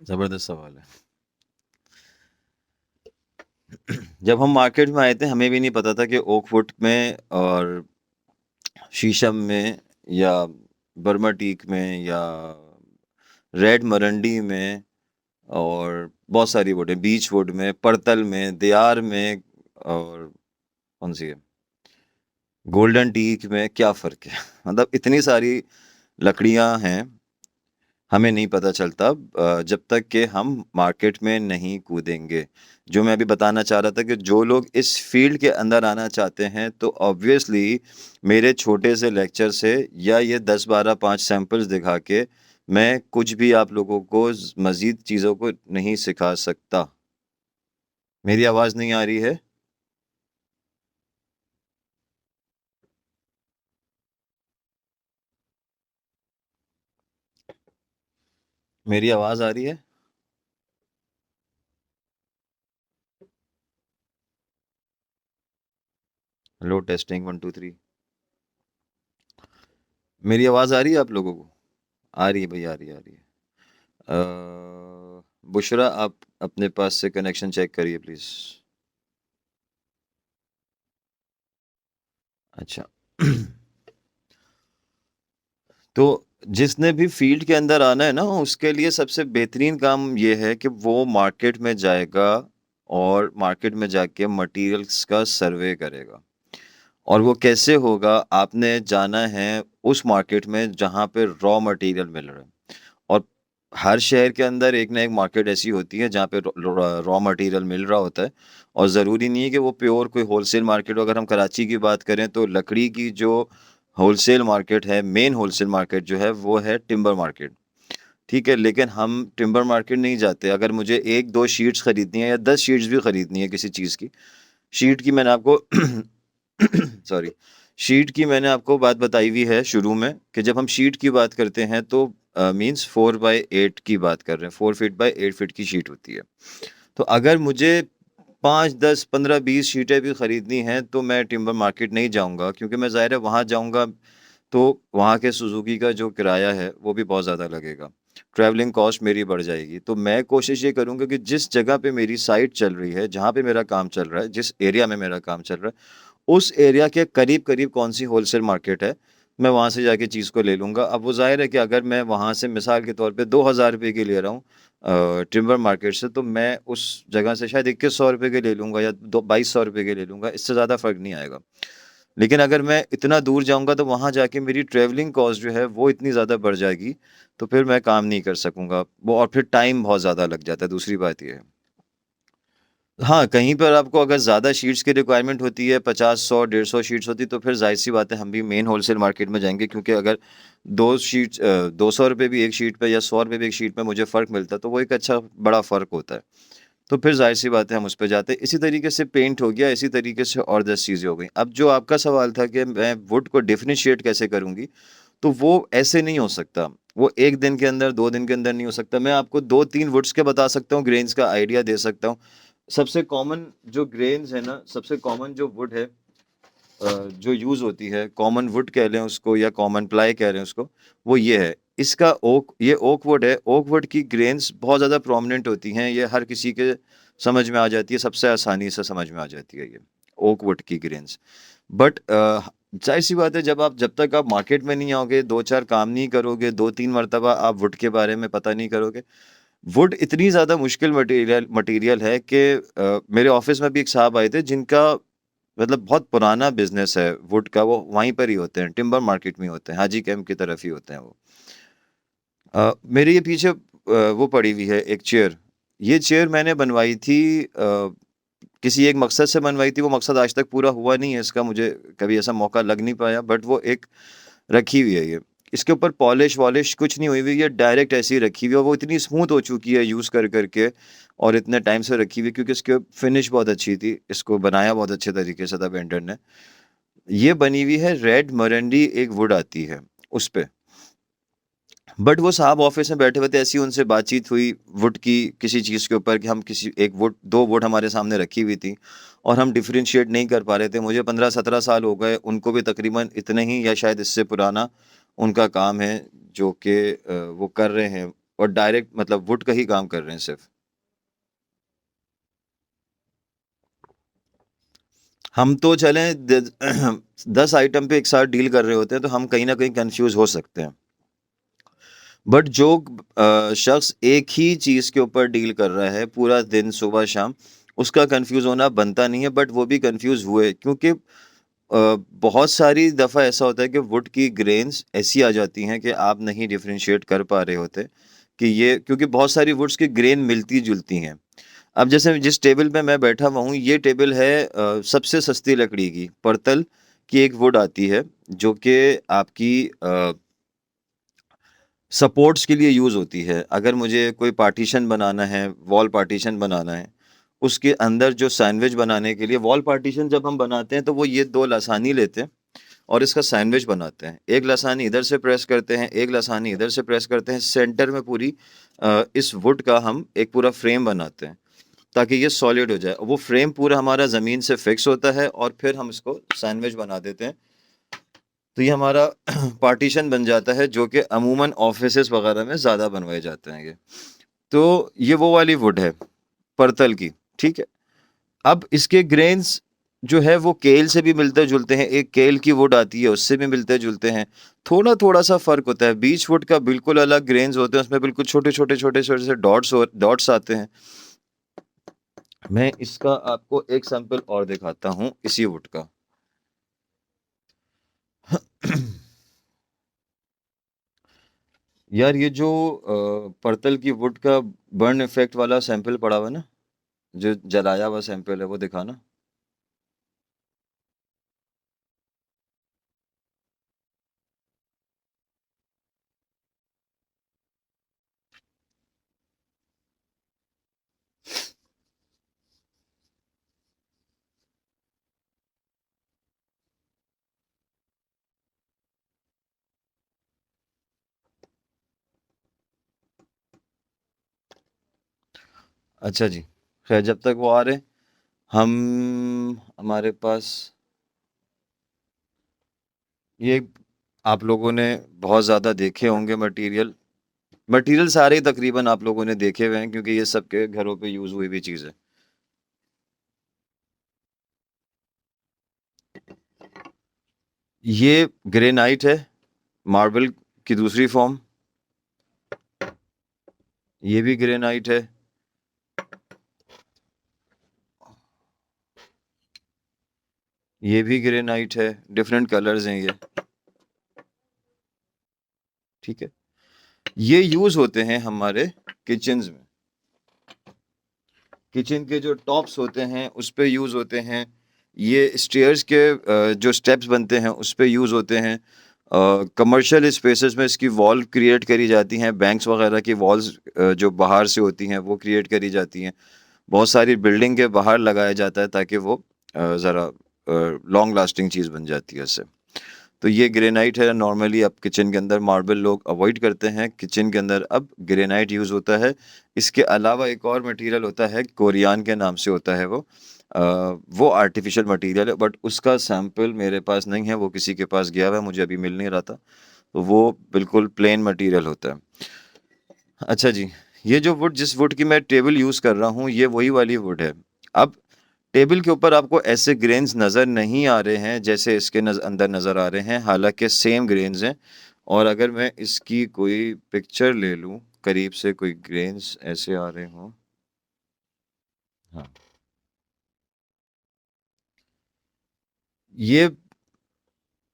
ज़बरदस्त सवाल है। जब हम मार्केट में आए थे हमें भी नहीं पता था कि ओक वुड में और शीशम में या बर्मा टीक में या रेड मरंडी में और बहुत सारी वुड है, बीच वुड में, पड़तल में, दियार में, और कौन सी है, गोल्डन टीक में, क्या फ़र्क है? मतलब इतनी सारी लकड़ियाँ हैं, हमें नहीं पता चलता जब तक कि हम मार्केट में नहीं कूदेंगे। जो मैं अभी बताना चाह रहा था कि जो लोग इस फ़ील्ड के अंदर आना चाहते हैं तो ऑब्वियसली मेरे छोटे से लेक्चर से या ये 10-12 5 सैंपल्स दिखा के मैं कुछ भी आप लोगों को मज़ीद चीज़ों को नहीं सिखा सकता। मेरी आवाज़ नहीं आ रही है? मेरी आवाज़ आ रही है? Hello testing 1 2 3। मेरी आवाज़ आ रही है आप लोगों को? आ रही है भई, आ रही है, आ रही है। बुशरा आप अपने पास से कनेक्शन चेक करिए प्लीज़। अच्छा। तो जिसने भी फील्ड के अंदर आना है ना उसके लिए सबसे बेहतरीन काम ये है कि वो मार्केट में जाएगा और मार्केट में जाके मटेरियल्स का सर्वे करेगा। और वो कैसे होगा, आपने जाना है उस मार्केट में जहाँ पे रॉ मटेरियल मिल रहा है। और हर शहर के अंदर एक ना एक मार्केट ऐसी होती है जहाँ पे रॉ मटेरियल मिल रहा होता है। और ज़रूरी नहीं है कि वो प्योर कोई होलसेल मार्केट हो। अगर हम कराची की बात करें तो लकड़ी की जो होलसेल मार्केट है, मेन होलसेल मार्केट जो है वो है टिम्बर मार्केट। ठीक है, लेकिन हम टिम्बर मार्केट नहीं जाते। अगर मुझे 1-2 शीट्स खरीदनी है या 10 शीट्स भी खरीदनी है किसी चीज़ की, शीट की मैंने आपको सॉरी, शीट की मैंने आपको बात बताई हुई है शुरू में कि जब हम शीट की बात करते हैं तो मींस 4/8 की बात कर रहे हैं। 4 फीट बाय 8 फीट की शीट होती है। तो अगर मुझे 5 10 15 20 शीटें भी खरीदनी हैं तो मैं टिम्बर मार्केट नहीं जाऊंगा, क्योंकि मैं ज़ाहिर है वहाँ जाऊंगा तो वहाँ के सुजुकी का जो किराया है वो भी बहुत ज़्यादा लगेगा। ट्रैवलिंग कॉस्ट मेरी बढ़ जाएगी। तो मैं कोशिश ये करूँगा कि जिस जगह पे मेरी साइट चल रही है, जहाँ पे मेरा काम चल रहा है, जिस एरिया में मेरा काम चल रहा है, उस एरिया के करीब-करीब कौन-सी होलसेल मार्केट है, मैं वहाँ से जाके चीज़ को ले लूँगा। अब वो ज़ाहिर है कि अगर मैं वहाँ से मिसाल के तौर पे ₹2000 की ले रहा हूँ, टिम्बर मार्केट से, तो मैं उस जगह से शायद 2100 रुपये के ले लूँगा या 2200 रुपये के ले लूँगा, इससे ज़्यादा फ़र्क नहीं आएगा। लेकिन अगर मैं इतना दूर जाऊँगा तो वहाँ जाके मेरी ट्रैवलिंग कॉस्ट जो है वो इतनी ज़्यादा बढ़ जाएगी, तो फिर मैं काम नहीं कर सकूँगा वो, और फिर टाइम बहुत ज़्यादा लग जाता है, दूसरी बात ये है। हाँ, कहीं पर आपको अगर ज़्यादा शीट्स की रिक्वायरमेंट होती है, 50, 100, 150 शीट्स होती, तो फिर ज़ाहिर-सी बात है हम भी मेन होलसेल मार्केट में जाएँगे, क्योंकि अगर 2 शीट्स 200 रुपए भी एक शीट पे या 100 रुपए भी एक शीट पे मुझे फ़र्क मिलता है, तो वो एक अच्छा बड़ा फ़र्क होता है। तो फिर ज़ाहिर-सी बात है हम उस पे जाते हैं। इसी तरीके से पेंट हो गया, इसी तरीके से और 10 चीज़ें हो गई। अब जो आपका सवाल था कि मैं वुड को डिफरेंशिएट कैसे करूँगी, तो वो ऐसे नहीं हो सकता। वो 1 दिन के अंदर, 2 दिन के अंदर नहीं हो सकता। मैं आपको 2-3 वुड्स के बता सकता हूँ, ग्रेन्स का आइडिया दे सकता हूँ। सबसे कॉमन जो ग्रेन्स है ना, सबसे कॉमन जो वुड है जो यूज़ होती है, कॉमन वुड कह लें उसको या कॉमन प्लाई कह लें उसको, वो ये है। इसका ये ओक वुड है। ओक वुड की ग्रेन्स बहुत ज़्यादा प्रोमिनेंट होती हैं, ये हर किसी के समझ में आ जाती है, सबसे आसानी से समझ में आ जाती है ये, ओक वुड की ग्रेन्स। बट ज़ाहिर-सी बात है, जब तक आप मार्केट में नहीं आओगे, 2-4 काम नहीं करोगे, 2-3 मर्तबा आप वुड के बारे में पता नहीं करोगे। वुड इतनी ज़्यादा मुश्किल मटीरियल मटीरियल है कि मेरे ऑफ़िस में भी एक साहब आए थे जिनका मतलब बहुत पुराना बिज़नेस है वुड का, वो वहीं पर ही होते हैं, टिम्बर मार्केट में ही होते हैं, हाजी कैंप की तरफ ही होते हैं वो। मेरे ये पीछे वो पड़ी हुई है एक चेयर। ये चेयर मैंने बनवाई थी किसी एक मकसद से बनवाई थी, वो मकसद आज तक पूरा हुआ नहीं है इसका, मुझे कभी ऐसा मौका लग नहीं पाया, बट वो एक रखी हुई है ये। इसके ऊपर पॉलिश-वॉलिश कुछ नहीं हुई हुई, ये डायरेक्ट ऐसे ही रखी हुई है, और वो इतनी स्मूथ हो चुकी है यूज़ कर के, और इतने टाइम से रखी हुई है क्योंकि इसकी फिनिश बहुत अच्छी थी, इसको बनाया बहुत अच्छे तरीके से था वेंडर ने। ये बनी हुई है रेड मरंडी एक वुड आती है, उस पे। बट वो साहब ऑफिस में बैठे हुए थे, ऐसी उनसे बातचीत हुई वुड की किसी चीज़ के ऊपर कि हम किसी एक वुड 2 वुड हमारे सामने रखी हुई थी और हम डिफरेंशिएट नहीं कर पा रहे थे। मुझे 15-17 साल हो गए, उनको भी तकरीबन इतने ही या शायद इससे पुराना उनका काम है जो कि वो कर रहे हैं, और डायरेक्ट मतलब वुड का ही काम कर रहे हैं सिर्फ। हम तो चलें 10 आइटम पे एक साथ डील कर रहे होते हैं, तो हम कहीं ना कहीं कंफ्यूज हो सकते हैं। बट जो शख्स एक ही चीज़ के ऊपर डील कर रहा है पूरा दिन सुबह शाम, उसका कंफ्यूज होना बनता नहीं है, बट वो भी कंफ्यूज हुए क्योंकि बहुत सारी दफ़ा ऐसा होता है कि वुड की ग्रेन्स ऐसी आ जाती हैं कि आप नहीं डिफरेंशिएट कर पा रहे होते कि ये, क्योंकि बहुत सारी वुड्स की ग्रेन मिलती जुलती हैं। अब जैसे जिस टेबल पे मैं बैठा हुआ हूँ, ये टेबल है सबसे सस्ती लकड़ी की पर्तल की एक वुड आती है जो कि आपकी सपोर्ट्स के लिए यूज़ होती है। अगर मुझे कोई पार्टीशन बनाना है, वॉल पार्टीशन बनाना है, उसके अंदर जो सैंडविच बनाने के लिए वॉल पार्टीशन जब हम बनाते हैं तो वो ये 2 लसानी लेते हैं और इसका सैंडविच बनाते हैं। एक लसानी इधर से प्रेस करते हैं, एक लसानी इधर से प्रेस करते हैं, सेंटर में पूरी इस वुड का हम एक पूरा फ्रेम बनाते हैं ताकि ये सॉलिड हो जाए। वो फ्रेम पूरा हमारा ज़मीन से फिक्स होता है और फिर हम इसको सैंडविच बना देते हैं। तो ये हमारा पार्टीशन बन जाता है जो कि अमूमन ऑफिसेस वगैरह में ज़्यादा बनवाए जाते हैं ये। तो ये वो वाली वुड है, पर्तल की, ठीक है? अब इसके ग्रेन्स जो है वो केल से भी मिलते-जुलते हैं, एक केल की वुड आती है उससे भी मिलते-जुलते हैं। थोड़ा-थोड़ा सा फ़र्क होता है, बीच वुड का बिल्कुल अलग ग्रेन्स होते हैं, उसमें बिल्कुल छोटे-छोटे, छोटे-छोटे से डॉट्स आते हैं। मैं इसका आपको एक सैंपल और दिखाता हूँ इसी वुड का। यार ये जो पर्तल की वुड का बर्न इफेक्ट वाला सैंपल पड़ा हुआ है ना, जो जलाया हुआ सैंपल है वो दिखाना। अच्छा जी, खैर जब तक वो आ रहे, हम हमारे पास ये आप लोगों ने बहुत ज़्यादा देखे होंगे मटेरियल। मटेरियल सारे ही तकरीबन आप लोगों ने देखे हुए हैं क्योंकि ये सबके घरों पे यूज़ हुई हुई चीज़ है। ये ग्रेनाइट है, मार्बल की दूसरी फॉर्म। ये भी ग्रेनाइट है, ये भी ग्रेनाइट है, डिफरेंट कलर्स हैं ये, ठीक है। ये यूज होते हैं हमारे किचन्स में, किचन के जो टॉप्स होते हैं उस पे यूज होते हैं, ये स्टेयर्स के जो स्टेप्स बनते हैं उस पे यूज होते हैं, कमर्शियल स्पेसेस में इसकी वॉल क्रिएट करी जाती हैं, बैंक्स वगैरह की वॉल्स जो बाहर से होती हैं वो क्रिएट करी जाती हैं, बहुत सारी बिल्डिंग के बाहर लगाया जाता है ताकि वो ज़रा लॉन्ग लास्टिंग चीज़ बन जाती है इससे। तो ये ग्रेनाइट है, नॉर्मली अब किचन के अंदर मार्बल लोग अवॉइड करते हैं, किचन के अंदर अब ग्रेनाइट यूज़ होता है। इसके अलावा एक और मटेरियल होता है, कोरियान के नाम से होता है वो आर्टिफिशियल मटेरियल है, बट उसका सैंपल मेरे पास नहीं है, वो किसी के पास गया हुआ है, मुझे अभी मिल नहीं रहा था। तो वो बिल्कुल प्लेन मटेरियल होता है। अच्छा जी, ये जो वुड, जिस वुड की मैं टेबल यूज़ कर रहा हूँ, ये वही वाली वुड है। अब टेबल के ऊपर आपको ऐसे ग्रेन्स नज़र नहीं आ रहे हैं जैसे इसके अंदर नज़र आ रहे हैं, हालांकि सेम ग्रेन्स हैं। और अगर मैं इसकी कोई पिक्चर ले लूँ, करीब से कोई ग्रेन्स ऐसे आ रहे हों, हाँ, ये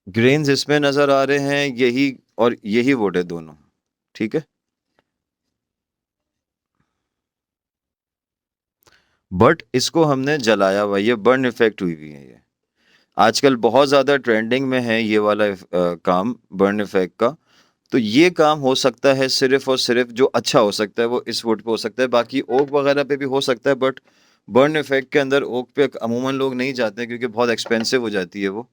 ग्रेन्स इसमें नज़र आ रहे हैं, यही और यही वुड है दोनों, ठीक है। बट इसको हमने जलाया हुआ, ये बर्न इफेक्ट हुई हुई है ये। आजकल बहुत ज़्यादा ट्रेंडिंग में है ये वाला काम बर्न इफेक्ट का। तो ये काम हो सकता है सिर्फ और सिर्फ, जो अच्छा हो सकता है वो इस वुड पे हो सकता है, बाकी ओक वगैरह पे भी हो सकता है, बट बर्न इफेक्ट के अंदर ओक पे अमूमन लोग नहीं जाते हैं क्योंकि बहुत एक्सपेंसिव हो जाती है वो।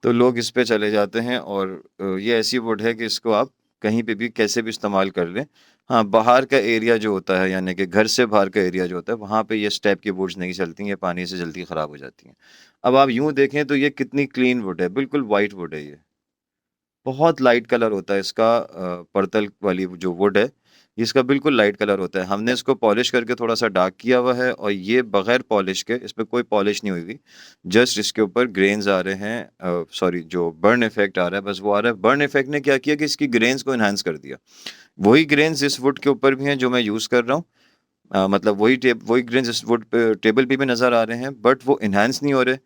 तो लोग इस पे चले जाते हैं, और ये ऐसी वुड है कि इसको आप कहीं पे भी कैसे भी इस्तेमाल कर लें। हाँ, बाहर का एरिया जो होता है, यानी कि घर से बाहर का एरिया जो होता है, वहाँ पे ये इस टाइप की वुड्स नहीं चलती, ये पानी से जल्दी ख़राब हो जाती हैं। अब आप यूँ देखें तो ये कितनी क्लीन वुड है, बिल्कुल वाइट वुड है ये। बहुत लाइट कलर होता है इसका, पर्तल वाली जो वुड है, इसका बिल्कुल लाइट कलर होता है। हमने इसको पॉलिश करके थोड़ा-सा डार्क किया हुआ है, और ये बगैर पॉलिश के, इसमें कोई पॉलिश नहीं हुई हुई। जस्ट इसके ऊपर ग्रेन्स आ रहे हैं, सॉरी, जो बर्न इफेक्ट आ रहा है बस वो आ रहा है। बर्न इफेक्ट ने क्या किया कि इसकी ग्रेन्स को एनहांस कर दिया। वही ग्रेन्स इस वुड के ऊपर भी हैं जो मैं यूज़ कर रहा हूँ। मतलब वही ग्रेन्स इस वुड पे टेबल पे भी नज़र आ रहे हैं, बट वो एनहांस नहीं हो रहे।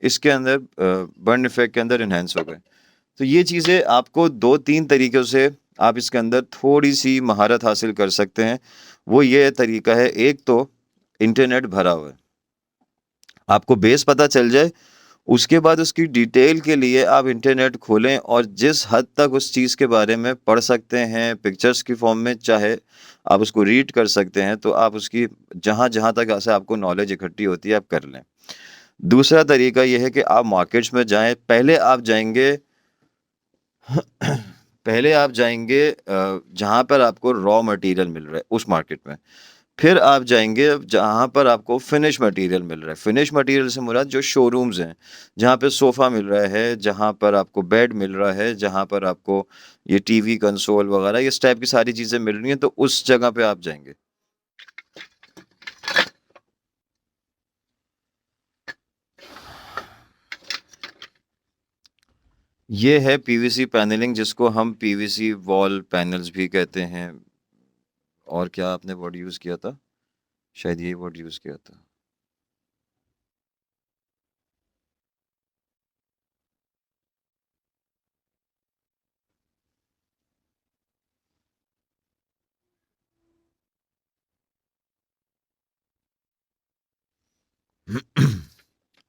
इसके अंदर बर्न इफेक्ट के अंदर एनहांस हो गए। तो ये चीज़ें आपको 2-3 तरीक़ों से आप इसके अंदर थोड़ी-सी महारत हासिल कर सकते हैं। वो ये तरीका है, एक तो इंटरनेट भरा हुआ है। आपको बेस पता चल जाए, उसके बाद उसकी डिटेल के लिए आप इंटरनेट खोलें, और जिस हद तक उस चीज़ के बारे में पढ़ सकते हैं, पिक्चर्स की फ़ॉर्म में चाहे आप उसको रीड कर सकते हैं, तो आप उसकी जहाँ-जहाँ तक से आपको नॉलेज इकट्ठी होती है, आप कर लें। दूसरा तरीका ये है कि आप मार्केट्स में जाएँ, पहले आप जाएँगे जहाँ पर आपको रॉ मटेरियल मिल रहा है उस मार्केट में। फिर आप जाएँगे जहाँ पर आपको फिनिश मटेरियल मिल रहा है। फिनिश मटेरियल से मुराद जो शोरूम्स हैं, जहाँ पे सोफ़ा मिल रहा है, जहाँ पर आपको बेड मिल रहा है, जहाँ पर आपको ये टीवी कंसोल वगैरह इस टाइप की सारी चीज़ें मिल रही हैं, तो उस जगह पे आप जाएँगे। ये है पीवीसी पैनलिंग, जिसको हम पीवीसी वॉल पैनल्स भी कहते हैं। और क्या आपने वर्ड यूज़ किया था? शायद यही वर्ड यूज़ किया था।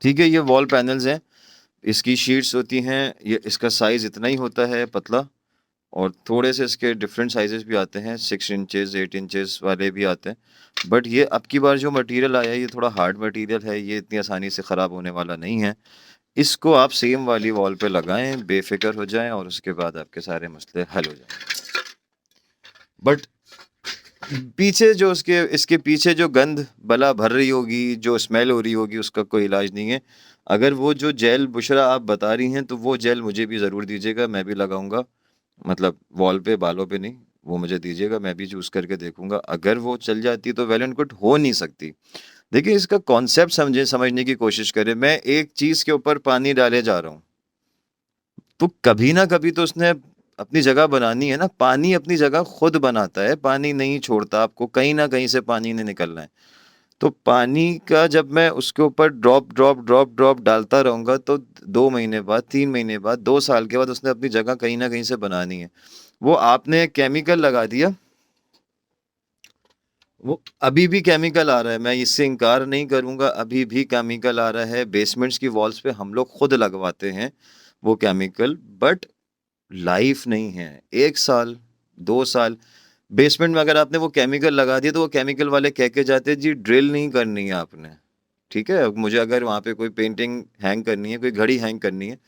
ठीक है, ये वॉल पैनल्स हैं, इसकी शीट्स होती हैं, ये इसका साइज़ इतना ही होता है, पतला, और थोड़े से इसके डिफरेंट साइजेस भी आते हैं, 6 इंचेस 8 इंचेस वाले भी आते हैं। बट ये अब की बार जो मटेरियल आया है ये थोड़ा हार्ड मटेरियल है, ये इतनी आसानी से ख़राब होने वाला नहीं है। इसको आप सेम वाली वॉल पे लगाएं, बेफिक्र हो जाएं, और उसके बाद आपके सारे मसले हल हो जाएं। बट पीछे जो उसके इसके पीछे जो गंद बला भर रही होगी, जो स्मेल हो रही होगी, उसका कोई इलाज नहीं है। अगर वो जो जेल बुशरा आप बता रही हैं, तो वो जेल मुझे भी ज़रूर दीजिएगा, मैं भी लगाऊंगा। मतलब वॉल पे, बालों पे नहीं, वो मुझे दीजिएगा, मैं भी चूज़ करके देखूंगा। अगर वो चल जाती तो वेल एंड गुड, हो नहीं सकती। देखिए, इसका कॉन्सेप्ट समझने की कोशिश करें। मैं एक चीज़ के ऊपर पानी डाले जा रहा हूँ, तो कभी ना कभी तो उसने अपनी जगह बनानी है ना, पानी अपनी जगह खुद बनाता है, पानी नहीं छोड़ता आपको, कहीं ना कहीं से पानी ने निकलना है। तो पानी का जब मैं उसके ऊपर ड्रॉप ड्रॉप ड्रॉप ड्रॉप डालता रहूंगा तो 2 महीने बाद, 3 महीने बाद, 2 साल के बाद उसने अपनी जगह कहीं ना कहीं से बनानी है। वो आपने केमिकल लगा दिया, वो अभी भी केमिकल आ रहा है, मैं इससे इनकार नहीं करूंगा, अभी भी केमिकल आ रहा है, बेसमेंट्स की वॉल्स पे हम लोग खुद लगवाते हैं वो केमिकल, बट लाइफ नहीं है। 1 साल, 2 साल, बेसमेंट में अगर आपने वो केमिकल लगा दिया तो वो केमिकल वाले कह के जाते हैं जी ड्रिल नहीं करनी है आपने, ठीक है। अब मुझे अगर वहाँ पे कोई पेंटिंग हैंग करनी है, कोई घड़ी हैंग करनी है,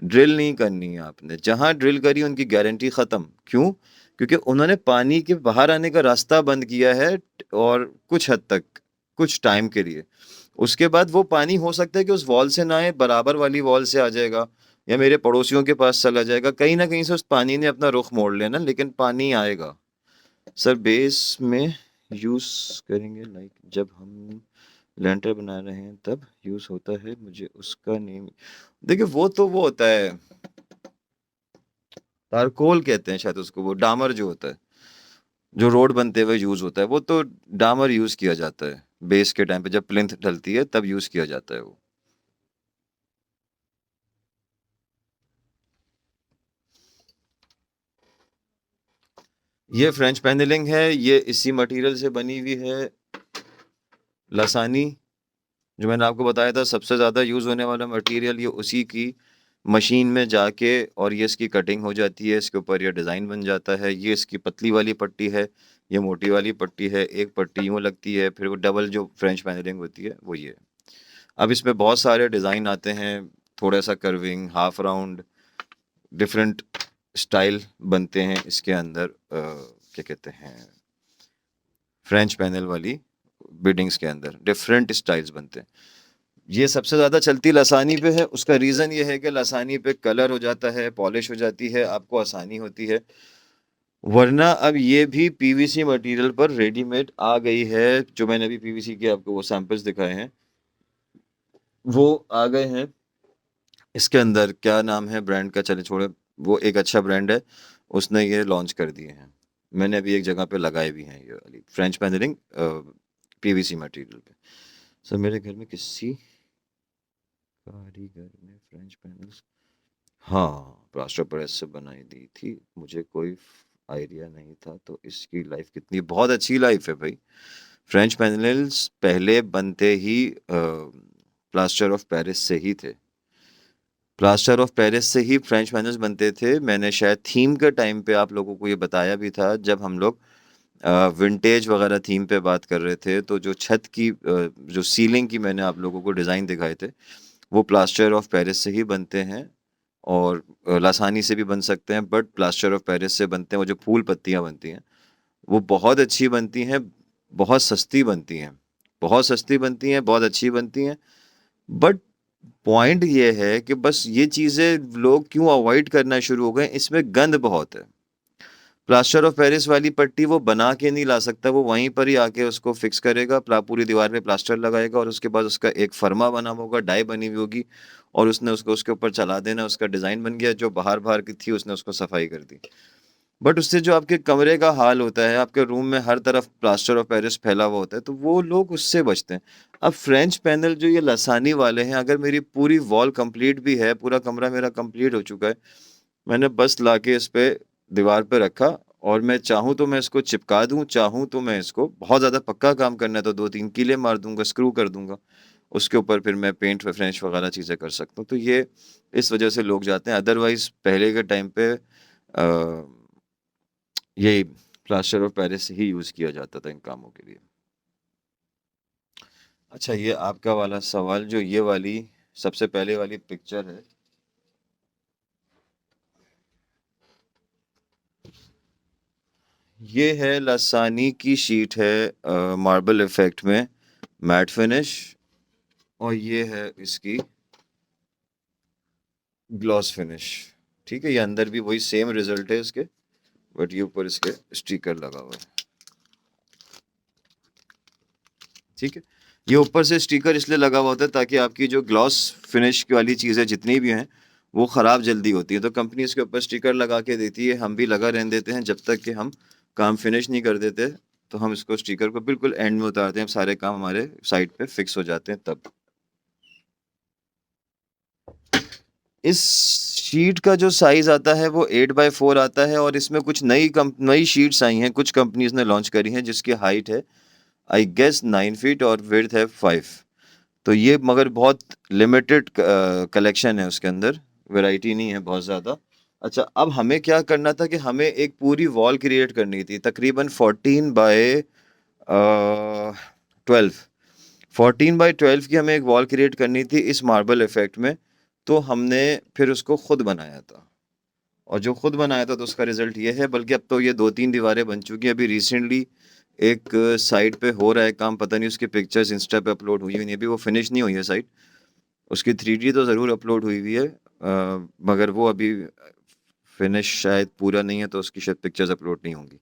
ड्रिल नहीं करनी है आपने, जहाँ ड्रिल करी उनकी गारंटी खत्म। क्यों? क्योंकि उन्होंने पानी के बाहर आने का रास्ता बंद किया है, और कुछ हद तक, कुछ टाइम के लिए। उसके बाद वो पानी हो सकता है कि उस वॉल से ना आए, बराबर वाली वॉल से आ जाएगा, या मेरे पड़ोसियों के पास चला जाएगा, कहीं ना कहीं से उस पानी ने अपना रुख मोड़ लेना, लेकिन पानी आएगा। सर बेस में यूज करेंगे, लाइक जब हम लेंटर बना रहे हैं तब यूज होता है, मुझे उसका नेम, देखिए वो होता है, तारकोल कहते हैं शायद उसको, वो डामर जो होता है, जो रोड बनते हुए यूज होता है, वो तो डामर यूज किया जाता है बेस के टाइम पे, जब प्लिंथ ढलती है तब यूज किया जाता है वो। ये फ्रेंच पैनलिंग है, ये इसी मटेरियल से बनी हुई है, लसानी, जो मैंने आपको बताया था सबसे ज़्यादा यूज़ होने वाला मटेरियल, ये उसी की मशीन में जाके और ये इसकी कटिंग हो जाती है, इसके ऊपर ये डिज़ाइन बन जाता है। ये इसकी पतली वाली पट्टी है, ये मोटी वाली पट्टी है, एक पट्टी यूँ लगती है, फिर वो डबल जो फ्रेंच पैनलिंग होती है वो ये। अब इसमें बहुत सारे डिज़ाइन आते हैं, थोड़ा सा curving, half round, different style बनते हैं इसके अंदर, क्या कहते हैं, फ्रेंच पैनल वाली बिल्डिंग्स के अंदर डिफरेंट स्टाइल्स बनते हैं। ये सबसे ज़्यादा चलती लसानी पे है, उसका रीज़न ये है कि लसानी पे कलर हो जाता है, पॉलिश हो जाती है, आपको आसानी होती है। वरना अब ये भी पीवीसी मटेरियल पर रेडीमेड आ गई है, जो मैंने अभी पीवीसी के आपको वो सैंपल्स दिखाए हैं, वो आ गए हैं। इसके अंदर क्या नाम है ब्रांड का, चले छोड़े, वो एक अच्छा ब्रांड है, उसने ये लॉन्च कर दिए हैं। मैंने अभी एक जगह पे लगाए भी हैं ये वाली फ्रेंच पैनलिंग पीवीसी मटेरियल पे। सर मेरे घर में किसी कारीगर ने फ्रेंच पैनल्स, हाँ, प्लास्टर पेरिस से बनाई दी थी, मुझे कोई आइडिया नहीं था, तो इसकी लाइफ कितनी, बहुत अच्छी लाइफ है भाई। फ्रेंच पैनल्स पहले बनते ही प्लास्टर ऑफ पेरिस से ही थे, प्लास्टर ऑफ पेरिस से ही फ्रेंच पैनल्स बनते थे। मैंने शायद थीम के टाइम पे आप लोगों को ये बताया भी था, जब हम लोग विंटेज वगैरह थीम पे बात कर रहे थे, तो जो छत की जो सीलिंग की मैंने आप लोगों को डिज़ाइन दिखाए थे, वो प्लास्टर ऑफ पेरिस से ही बनते हैं, और लासानी से भी बन सकते हैं, बट प्लास्टर ऑफ पेरिस से बनते हैं। वो जो फूल पत्तियाँ बनती हैं वो बहुत अच्छी बनती हैं, बहुत सस्ती बनती हैं, बहुत सस्ती बनती हैं, बहुत अच्छी बनती हैं। बट पॉइंट ये है कि बस ये चीज़ें लोग क्यों अवॉइड करना शुरू हो गए, इसमें गंद बहुत है। प्लास्टर ऑफ पेरिस वाली पट्टी वो बना के नहीं ला सकता, वो वहीं पर ही आके उसको फिक्स करेगा, पूरी दीवार पे प्लास्टर लगाएगा, और उसके बाद उसका एक फर्मा बना हुआ होगा, डाई बनी हुई होगी, और उसने उसको उसके ऊपर चला देना, उसका डिज़ाइन बन गया, जो बाहर बाहर की थी उसने उसको सफाई कर दी। बट उससे जो आपके कमरे का हाल होता है, आपके रूम में हर तरफ प्लास्टर ऑफ पेरिस फैला हुआ होता है, तो वो लोग उससे बचते हैं। अब फ्रेंच पैनल जो ये लसानी वाले हैं, अगर मेरी पूरी वॉल कंप्लीट भी है, पूरा कमरा मेरा कंप्लीट हो चुका है, मैंने बस लाके इस पे दीवार पे रखा, और मैं चाहूँ तो मैं इसको चिपका दूँ, चाहूँ तो मैं इसको, बहुत ज़्यादा पक्का काम करना है तो 2-3 कीले मार दूंगा, स्क्रू कर दूंगा, उसके ऊपर फिर मैं पेंट फ्रेंच वगैरह चीज़ें कर सकता हूँ। तो ये इस वजह से लोग जाते हैं, अदरवाइज पहले के टाइम पे ये plaster of Paris he use किया जाता था इन कामों के लिए। अच्छा, ये आपका वाला सवाल, जो ये वाली सबसे पहले वाली पिक्चर है, ये है लसानी की शीट है, मार्बल इफेक्ट में, मैट फिनिश, और ये है इसकी ग्लॉस फिनिश। ठीक है, ये अंदर भी वही सेम रिजल्ट है इसके, बट ये ऊपर इसके स्टिकर लगा हुआ है। ठीक है, ये ऊपर से स्टिकर इसलिए लगा हुआ होता है ताकि आपकी जो ग्लॉस फिनिश वाली चीज़ें जितनी भी हैं, वो ख़राब जल्दी होती है, तो कंपनी इसके ऊपर स्टिकर लगा के देती है, हम भी लगा रहने देते हैं जब तक कि हम काम फिनिश नहीं कर देते, तो हम इसको स्टिकर को बिल्कुल एंड में उतारते हैं, सारे काम हमारे साइड पे फिक्स हो जाते हैं तब। इस शीट का जो साइज़ आता है वो 8x4 आता है, और इसमें कुछ नई शीट्स आई हैं, कुछ कंपनीज़ ने लॉन्च करी हैं, जिसकी हाइट है आई गेस 9 फीट और विड्थ है 5। तो ये मगर बहुत लिमिटेड कलेक्शन है, उसके अंदर वैरायटी नहीं है बहुत ज़्यादा। अच्छा, अब हमें क्या करना था कि हमें एक पूरी वॉल क्रिएट करनी थी, तकरीबन 14x12। 14x12 की हमें एक वॉल क्रिएट करनी थी इस मार्बल इफेक्ट में। तो हमने फिर उसको खुद बनाया था, और जो खुद बनाया था तो उसका रिजल्ट ये है, बल्कि अब तो ये 2-3 दीवारें बन चुकी हैं। अभी रिसेंटली एक साइट पे हो रहा है काम, पता नहीं उसकी पिक्चर्स इंस्टा पे अपलोड हुई नहीं, अभी वो फिनिश नहीं हुई है साइट। उसकी 3D तो ज़रूर अपलोड हुई हुई है, मगर वो अभी फिनिश शायद पूरा नहीं है, तो उसकी शायद पिक्चर्स अपलोड नहीं होंगी।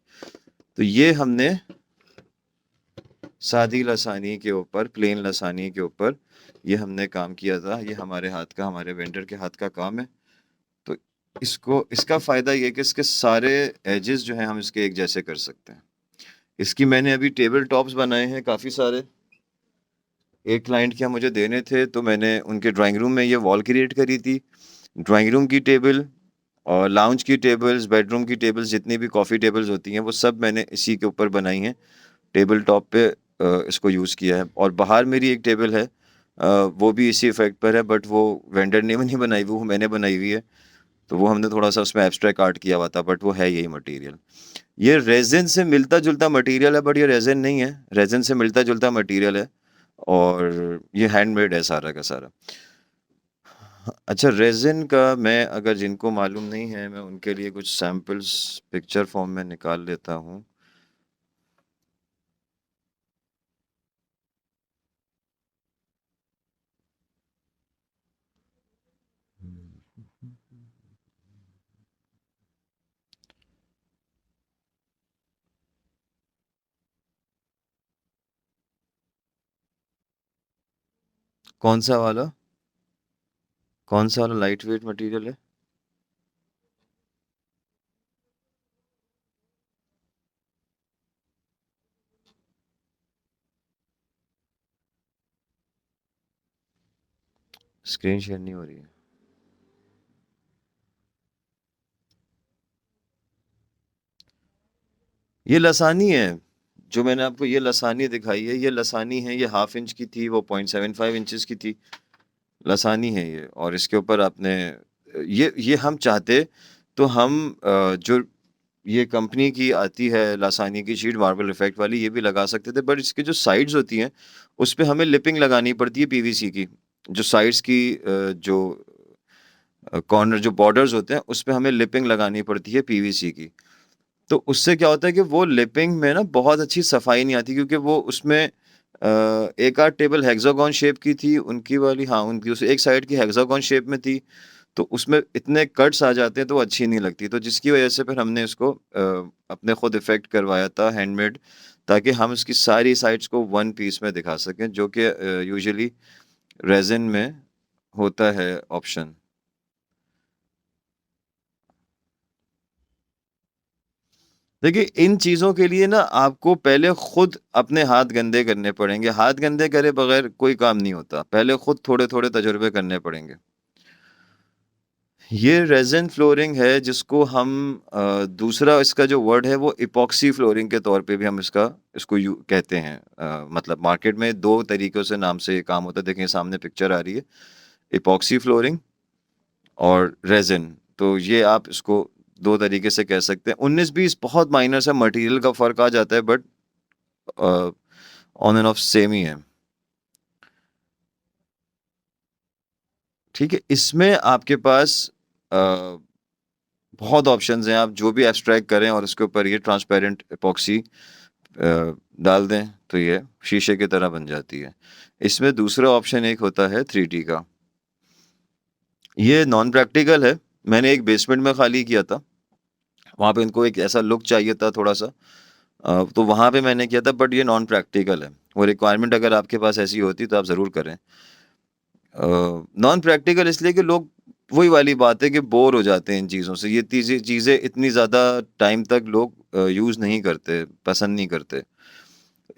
तो ये हमने सादी लसानी के ऊपर, प्लेन लसानी के ऊपर ये हमने काम किया था। ये हमारे हाथ का, हमारे वेंडर के हाथ का काम है। तो इसका फ़ायदा ये है कि इसके सारे एजेस जो हैं हम इसके एक जैसे कर सकते हैं। इसकी मैंने अभी टेबल टॉप्स बनाए हैं काफ़ी सारे। एक क्लाइंट के यहाँ मुझे देने थे, तो मैंने उनके ड्राइंग रूम में ये वॉल क्रिएट करी थी। ड्राइंग रूम की टेबल और लाउंज की टेबल्स, बेडरूम की टेबल्स, जितनी भी कॉफ़ी टेबल्स होती हैं, वो सब मैंने इसी के ऊपर बनाई हैं। टेबल टॉप पे इसको यूज़ किया है। और बाहर मेरी एक टेबल है, वो भी इसी इफ़ेक्ट पर है, बट वो वेंडर ने नहीं बनाई, वो मैंने बनाई हुई है। तो वो हमने थोड़ा सा उसमें एब्स्ट्रैक्ट आर्ट किया हुआ था, बट वो है यही मटेरियल। ये रेजिन से मिलता जुलता मटेरियल है, बट ये रेजिन नहीं है, रेजिन से मिलता जुलता मटेरियल है, और ये हैंडमेड है सारा का सारा। अच्छा, रेजिन का मैं, अगर जिनको मालूम नहीं है, मैं उनके लिए कुछ सैम्पल्स पिक्चर फॉर्म में निकाल लेता हूँ। कौन सा वाला, कौन सा वाला लाइट वेट मटेरियल है? स्क्रीन शेयर नहीं हो रही है। ये लसानी है, जो मैंने आपको ये लसानी दिखाई है, ये लसानी है। ये 1/2 इंच की थी, वो 0.75 इंचेस की थी। लसानी है ये, और इसके ऊपर आपने ये हम चाहते तो हम जो ये कंपनी की आती है लसानी की शीट, मार्बल इफेक्ट वाली, ये भी लगा सकते थे, बट इसकी जो साइड्स होती हैं उस पे हमें लिपिंग लगानी पड़ती है पीवीसी की। जो साइड्स की जो कॉर्नर, जो बॉर्डर्स होते हैं, उस पे हमें लिपिंग लगानी पड़ती है पीवीसी की। तो उससे क्या होता है कि वो लिपिंग में ना बहुत अच्छी सफाई नहीं आती, क्योंकि वो उसमें एक आध टेबल हेक्सागोन शेप की थी उनकी वाली, हाँ उनकी उस एक साइड की हेक्सागोन शेप में थी, तो उसमें इतने कट्स आ जाते हैं तो वो अच्छी नहीं लगती। तो जिसकी वजह से फिर हमने इसको अपने खुद इफेक्ट करवाया था हैंडमेड, ताकि हम इसकी सारी साइड्स को वन पीस में दिखा सकें, जो कि यूजुअली रेजिन में होता है ऑप्शन। देखिए, इन चीज़ों के लिए ना आपको पहले खुद अपने हाथ गंदे करने पड़ेंगे। हाथ गंदे करे बगैर कोई काम नहीं होता। पहले खुद थोड़े-थोड़े तजुर्बे करने पड़ेंगे। ये रेज़िन फ्लोरिंग है, जिसको हम दूसरा इसका जो वर्ड है वो इपॉक्सी फ्लोरिंग के तौर पे भी हम इसको यू कहते हैं। मतलब मार्केट में 2 तरीकों से नाम से ये काम होता है। देखें सामने पिक्चर आ रही है, इपॉक्सी फ्लोरिंग और रेज़िन। तो ये आप इसको 2 तरीके से कह सकते हैं। 19-20 बहुत माइनर सा मटेरियल का फ़र्क आ जाता है, but on and off same ही है। ठीक है, इसमें आपके पास बहुत ऑप्शंस हैं। आप जो भी एब्स्ट्रैक्ट करें और उसके ऊपर ये ट्रांसपेरेंट एपॉक्सी डाल दें, तो ये शीशे की तरह बन जाती है। इसमें दूसरा ऑप्शन एक होता है 3D का। ये नॉन प्रैक्टिकल है, मैंने एक बेसमेंट में खाली किया था। वहाँ पे इनको एक ऐसा लुक चाहिए था थोड़ा सा, तो वहाँ पे मैंने किया था, बट ये नॉन प्रैक्टिकल है। वो रिक्वायरमेंट अगर आपके पास ऐसी होती तो आप ज़रूर करें। नॉन प्रैक्टिकल इसलिए कि लोग वही वाली बात है कि बोर हो जाते हैं इन चीज़ों से। ये चीज़ें इतनी ज़्यादा टाइम तक लोग यूज़ नहीं करते, पसंद नहीं करते।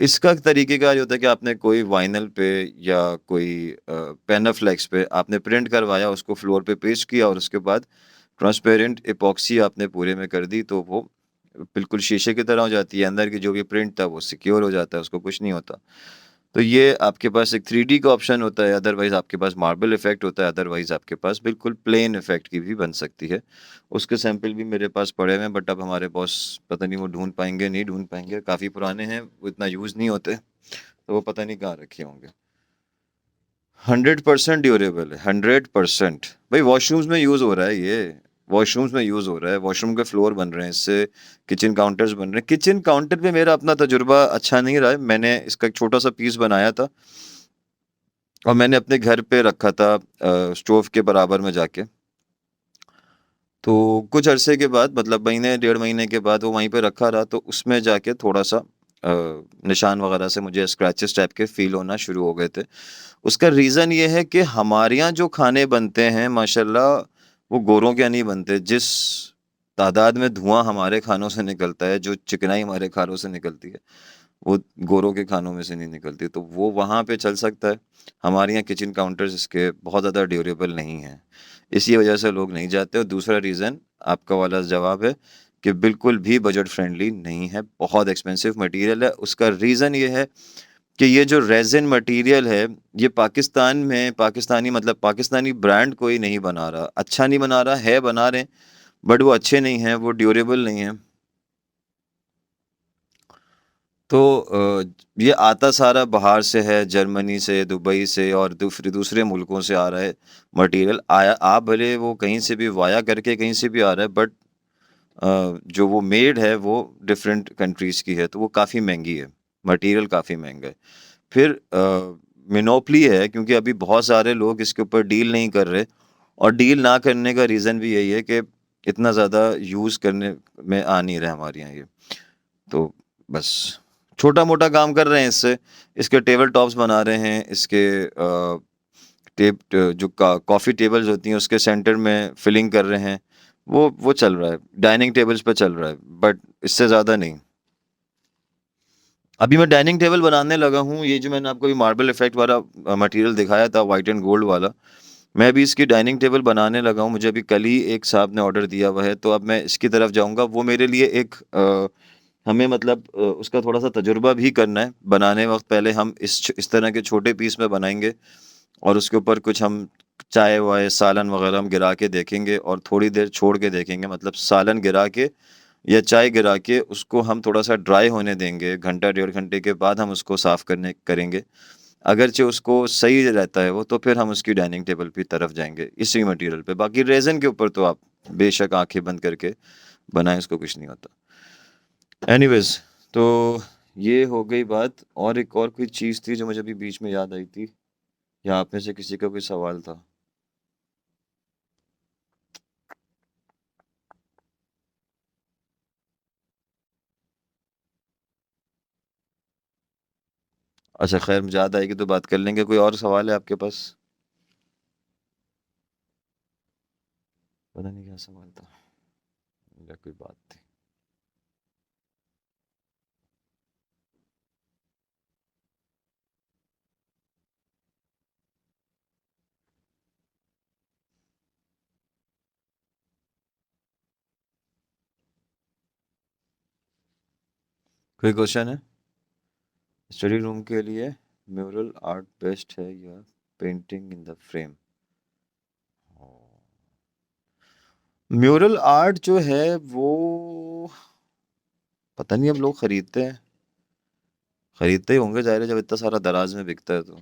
इसका तरीक़ेकार ये होता है कि आपने कोई वाइनल पे या कोई पेनाफ्लेक्स पे आपने प्रिंट करवाया, उसको फ्लोर पे पेस्ट किया और उसके बाद ट्रांसपेरेंट एपॉक्सी आपने पूरे में कर दी, तो वो बिल्कुल शीशे की तरह हो जाती है। अंदर की जो भी प्रिंट था वो सिक्योर हो जाता है, उसको कुछ नहीं होता। तो ये आपके पास एक 3D का ऑप्शन होता है, अदरवाइज़ आपके पास मार्बल इफ़ेक्ट होता है, अदरवाइज़ आपके पास बिल्कुल प्लेन इफ़ेक्ट की भी बन सकती है। उसके सैंपल भी मेरे पास पड़े हुए हैं, बट अब हमारे बॉस पता नहीं वो ढूँढ पाएँगे, नहीं ढूँढ पाएँगे, काफ़ी पुराने हैं, वो इतना यूज़ नहीं होते, तो वो पता नहीं कहाँ रखे होंगे। 100% ड्यूरेबल है, 100%। भाई वॉशरूम्स में यूज़ हो रहा है ये, वॉशरूम्स में यूज़ हो रहा है, वॉशरूम के फ्लोर बन रहे हैं इससे, किचन काउंटर्स बन रहे हैं। किचन काउंटर पे मेरा अपना तजुर्बा अच्छा नहीं रहा है, मैंने इसका एक छोटा-सा पीस बनाया था और मैंने अपने घर पे रखा था स्टोव के बराबर में जाके। तो कुछ अरसे के बाद, मतलब महीने, डेढ़ महीने के बाद वो वहीं पे रखा रहा, तो उसमें जाके थोड़ा-सा निशान वगैरह से मुझे स्क्रैचेस टाइप के फ़ील होना शुरू हो गए थे। उसका रीज़न ये है कि हमारे यहाँ जो खाने बनते हैं माशाल्लाह, वो गोरों के यहाँ नहीं बनते। जिस तादाद में धुआँ हमारे खानों से निकलता है, जो चिकनाई हमारे खानों से निकलती है, वो गोरों के खानों में से नहीं निकलती, तो वो वहाँ पे चल सकता है। हमारे यहाँ किचन काउंटर्स इसके बहुत ज़्यादा ड्यूरेबल नहीं हैं, इसी वजह से लोग नहीं जाते। और दूसरा रीज़न आपका वाला जवाब है कि बिल्कुल भी बजट फ्रेंडली नहीं है, बहुत एक्सपेंसिव मटेरियल है। उसका रीज़न ये है कि ये जो रेज़िन मटेरियल है, ये पाकिस्तान में, पाकिस्तानी मतलब पाकिस्तानी ब्रांड कोई नहीं बना रहा, अच्छा नहीं बना रहा है, बना रहे हैं, बट वो अच्छे नहीं हैं, वो ड्यूरेबल नहीं हैं। तो ये आता सारा बाहर से है, जर्मनी से, दुबई से और दूसरे मुल्कों से आ रहा है मटेरियल। आया आ भले वो कहीं से भी वाया करके कहीं से भी आ रहा है, बट जो वो मेड है वो डिफरेंट कंट्रीज़ की है, तो वो काफ़ी महंगी है, मटेरियल काफ़ी महंगा है। फिर मोनोपोली है, क्योंकि अभी बहुत सारे लोग इसके ऊपर डील नहीं कर रहे, और डील ना करने का रीज़न भी यही है कि इतना ज़्यादा यूज़ करने में आ नहीं रहा हमारे यहाँ ये। तो बस छोटा-मोटा काम कर रहे हैं इससे, इसके टेबल टॉप्स बना रहे हैं, इसके जो कॉफ़ी टेबल्स होती हैं उसके सेंटर में फिलिंग कर रहे हैं, वो चल रहा है, डाइनिंग टेबल्स पे चल रहा है, बट इससे ज़्यादा नहीं। अभी मैं डाइनिंग टेबल बनाने लगा हूँ, ये जो मैंने आपको अभी मार्बल इफ़ेक्ट वाला मटेरियल दिखाया था, व्हाइट एंड गोल्ड वाला, मैं अभी इसकी डाइनिंग टेबल बनाने लगा हूँ। मुझे अभी कल ही एक साहब ने ऑर्डर दिया हुआ है, तो अब मैं इसकी तरफ जाऊँगा। वो मेरे लिए एक हमें मतलब उसका थोड़ा-सा तजुर्बा भी करना है। बनाने वक़्त पहले हम इस तरह के छोटे पीस में बनाएँगे और उसके ऊपर कुछ हम चाय-वाय, सालन वग़ैरह हम गिरा के देखेंगे और थोड़ी देर छोड़ के देखेंगे। मतलब सालन गिरा के या चाय गिरा के उसको हम थोड़ा-सा ड्राई होने देंगे, घंटा, डेढ़ घंटे के बाद हम उसको साफ़ करने करेंगे। अगरचे उसको सही रहता है वो, तो फिर हम उसकी डाइनिंग टेबल की तरफ जाएँगे, इसी मटेरियल पे। बाकी रेज़िन के ऊपर तो आप बेशक आँखें बंद करके बनाएँ, उसको कुछ नहीं होता। एनीवेज़, तो ये हो गई बात, और एक और कोई चीज़ थी जो मुझे अभी बीच में याद आई थी, या आप में से किसी का कोई सवाल था? अच्छा ख़ैर, मुझे याद आएगी तो बात कर लेंगे। कोई और सवाल है आपके पास? पता नहीं क्या सवाल था, या कोई बात थी। कोई क्वेश्चन है? स्टडी रूम के लिए म्यूरल आर्ट बेस्ट है या painting in the frame? Mural art जो है वो पता नहीं, अब लोग खरीदते हैं, खरीदते ही होंगे ज़ाहिर है, जब इतना सारा दराज में बिकता है तो।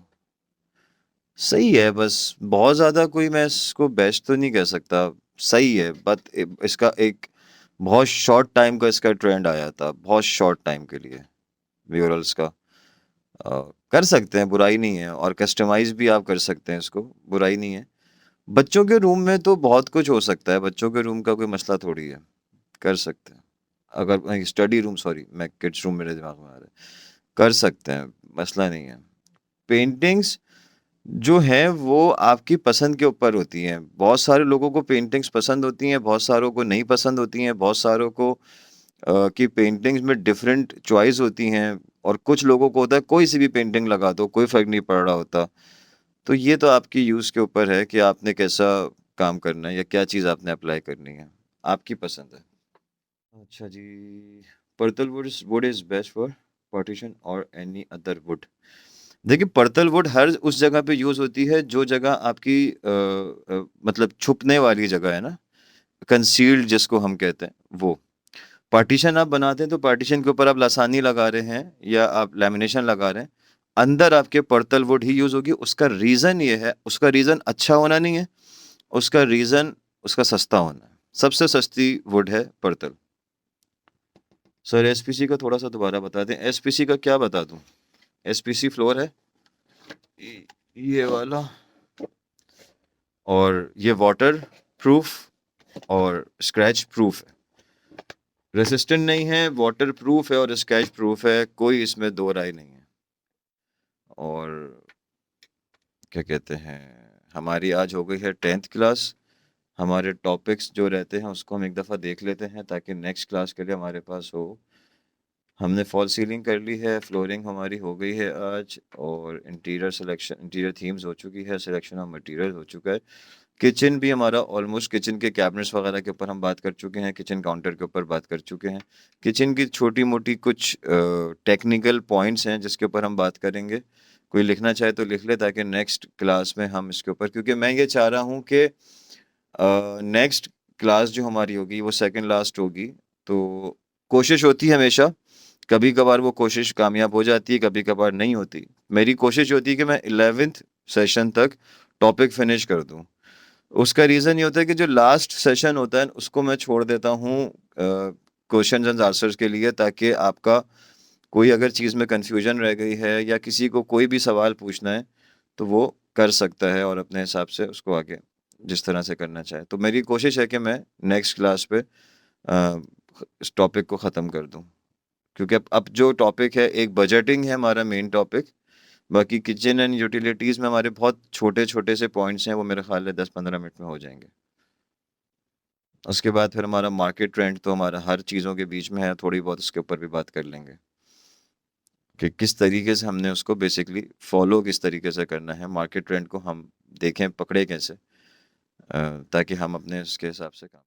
सही है, बस बहुत ज़्यादा कोई मैं इसको बेस्ट तो नहीं कह सकता। सही है, बट इसका एक बहुत शॉर्ट टाइम का इसका ट्रेंड आया था, बहुत शॉर्ट टाइम के लिए म्यूरल्स का। कर सकते हैं, बुराई नहीं है, और कस्टमाइज़ भी आप कर सकते हैं इसको, बुराई नहीं है। बच्चों के रूम में तो बहुत कुछ हो सकता है, बच्चों के रूम का कोई मसला थोड़ी है, कर सकते हैं। अगर स्टडी रूम, सॉरी, मैं किड्स रूम मेरे दिमाग में आ रहा है, कर सकते हैं, मसला नहीं है। पेंटिंग्स जो है वो आपकी पसंद के ऊपर होती हैं। बहुत सारे लोगों को पेंटिंग्स पसंद होती हैं, बहुत सारों को नहीं पसंद होती हैं, बहुत सारों को की पेंटिंग्स में डिफरेंट चॉइस होती हैं, और कुछ लोगों को होता है कोई सी भी पेंटिंग लगा दो, कोई फ़र्क नहीं पड़ रहा होता। तो ये तो आपकी यूज़ के ऊपर है कि आपने कैसा काम करना है या क्या चीज़ आपने अप्लाई करनी है, आपकी पसंद है। अच्छा जी, purple wood is best for partition और एनी अदर वुड। देखिए, पर्पल वुड हर उस जगह पे यूज़ होती है जो जगह आपकी मतलब छुपने वाली जगह है ना, कंसील्ड जिसको हम कहते हैं, वो। पार्टीशन आप बनाते हैं तो पार्टीशन के ऊपर आप लासानी लगा रहे हैं या आप लैमिनेशन लगा रहे हैं, अंदर आपके पर्पल वुड ही यूज़ होगी। उसका रीज़न ये है, उसका रीज़न अच्छा होना नहीं है, उसका रीज़न उसका सस्ता होना है। सबसे सस्ती वुड है पर्पल। सर एसपीसी का थोड़ा सा दोबारा बता दें। एसपीसी का क्या बता दूं? एसपीसी फ्लोर है ये वाला, और ये वाटर प्रूफ और स्क्रैच प्रूफ है। रेसिस्टेंट नहीं है, वाटर प्रूफ है और स्क्रैच प्रूफ है, कोई इसमें दो राय नहीं है। और क्या कहते हैं, हमारी आज हो गई है 10th क्लास। हमारे टॉपिक्स जो रहते हैं उसको हम एक दफ़ा देख लेते हैं ताकि नेक्स्ट क्लास के लिए हमारे पास हो। हमने फॉल सीलिंग कर ली है, फ्लोरिंग हमारी हो गई है आज, और इंटीरियर सिलेक्शन, इंटीरियर थीम्स हो चुकी है, सिलेक्शन ऑफ मटेरियल हो चुका है। किचन भी हमारा ऑलमोस्ट, किचन के कैबिनेट्स वगैरह के ऊपर हम बात कर चुके हैं, किचन काउंटर के ऊपर बात कर चुके हैं। किचन की छोटी मोटी कुछ टेक्निकल पॉइंट्स हैं जिसके ऊपर हम बात करेंगे। कोई लिखना चाहे तो लिख ले ताकि नेक्स्ट क्लास में हम इसके ऊपर, क्योंकि मैं ये चाह रहा हूँ कि नेक्स्ट क्लास जो हमारी होगी वो सेकंड लास्ट होगी। तो कोशिश होती है हमेशा, कभी कभार वो कोशिश कामयाब हो जाती है, कभी कभार नहीं होती। मेरी कोशिश होती है कि मैं 11th सेशन तक टॉपिक फिनिश कर दूं। उसका रीज़न ये होता है कि जो लास्ट सेशन होता है उसको मैं छोड़ देता हूँ क्वेश्चंस एंड आंसर्स के लिए, ताकि आपका कोई अगर चीज़ में कंफ्यूजन रह गई है या किसी को कोई भी सवाल पूछना है तो वो कर सकता है और अपने हिसाब से उसको आगे जिस तरह से करना चाहे। तो मेरी कोशिश है कि मैं नेक्स्ट क्लास पे इस टॉपिक को ख़त्म कर दूं, क्योंकि अब जो टॉपिक है, एक बजटिंग है हमारा मेन टॉपिक। बाकी किचन एंड यूटिलिटीज़ में हमारे बहुत छोटे छोटे से पॉइंट्स हैं, वो मेरे ख्याल है 10-15 मिनट में हो जाएंगे। उसके बाद फिर हमारा मार्केट ट्रेंड तो हमारा हर चीज़ों के बीच में है, थोड़ी बहुत उसके ऊपर भी बात कर लेंगे कि किस तरीके से हमने उसको बेसिकली फॉलो किस तरीके से करना है, मार्केट ट्रेंड को हम देखें, पकड़े कैसे, ताकि हम अपने उसके हिसाब से काम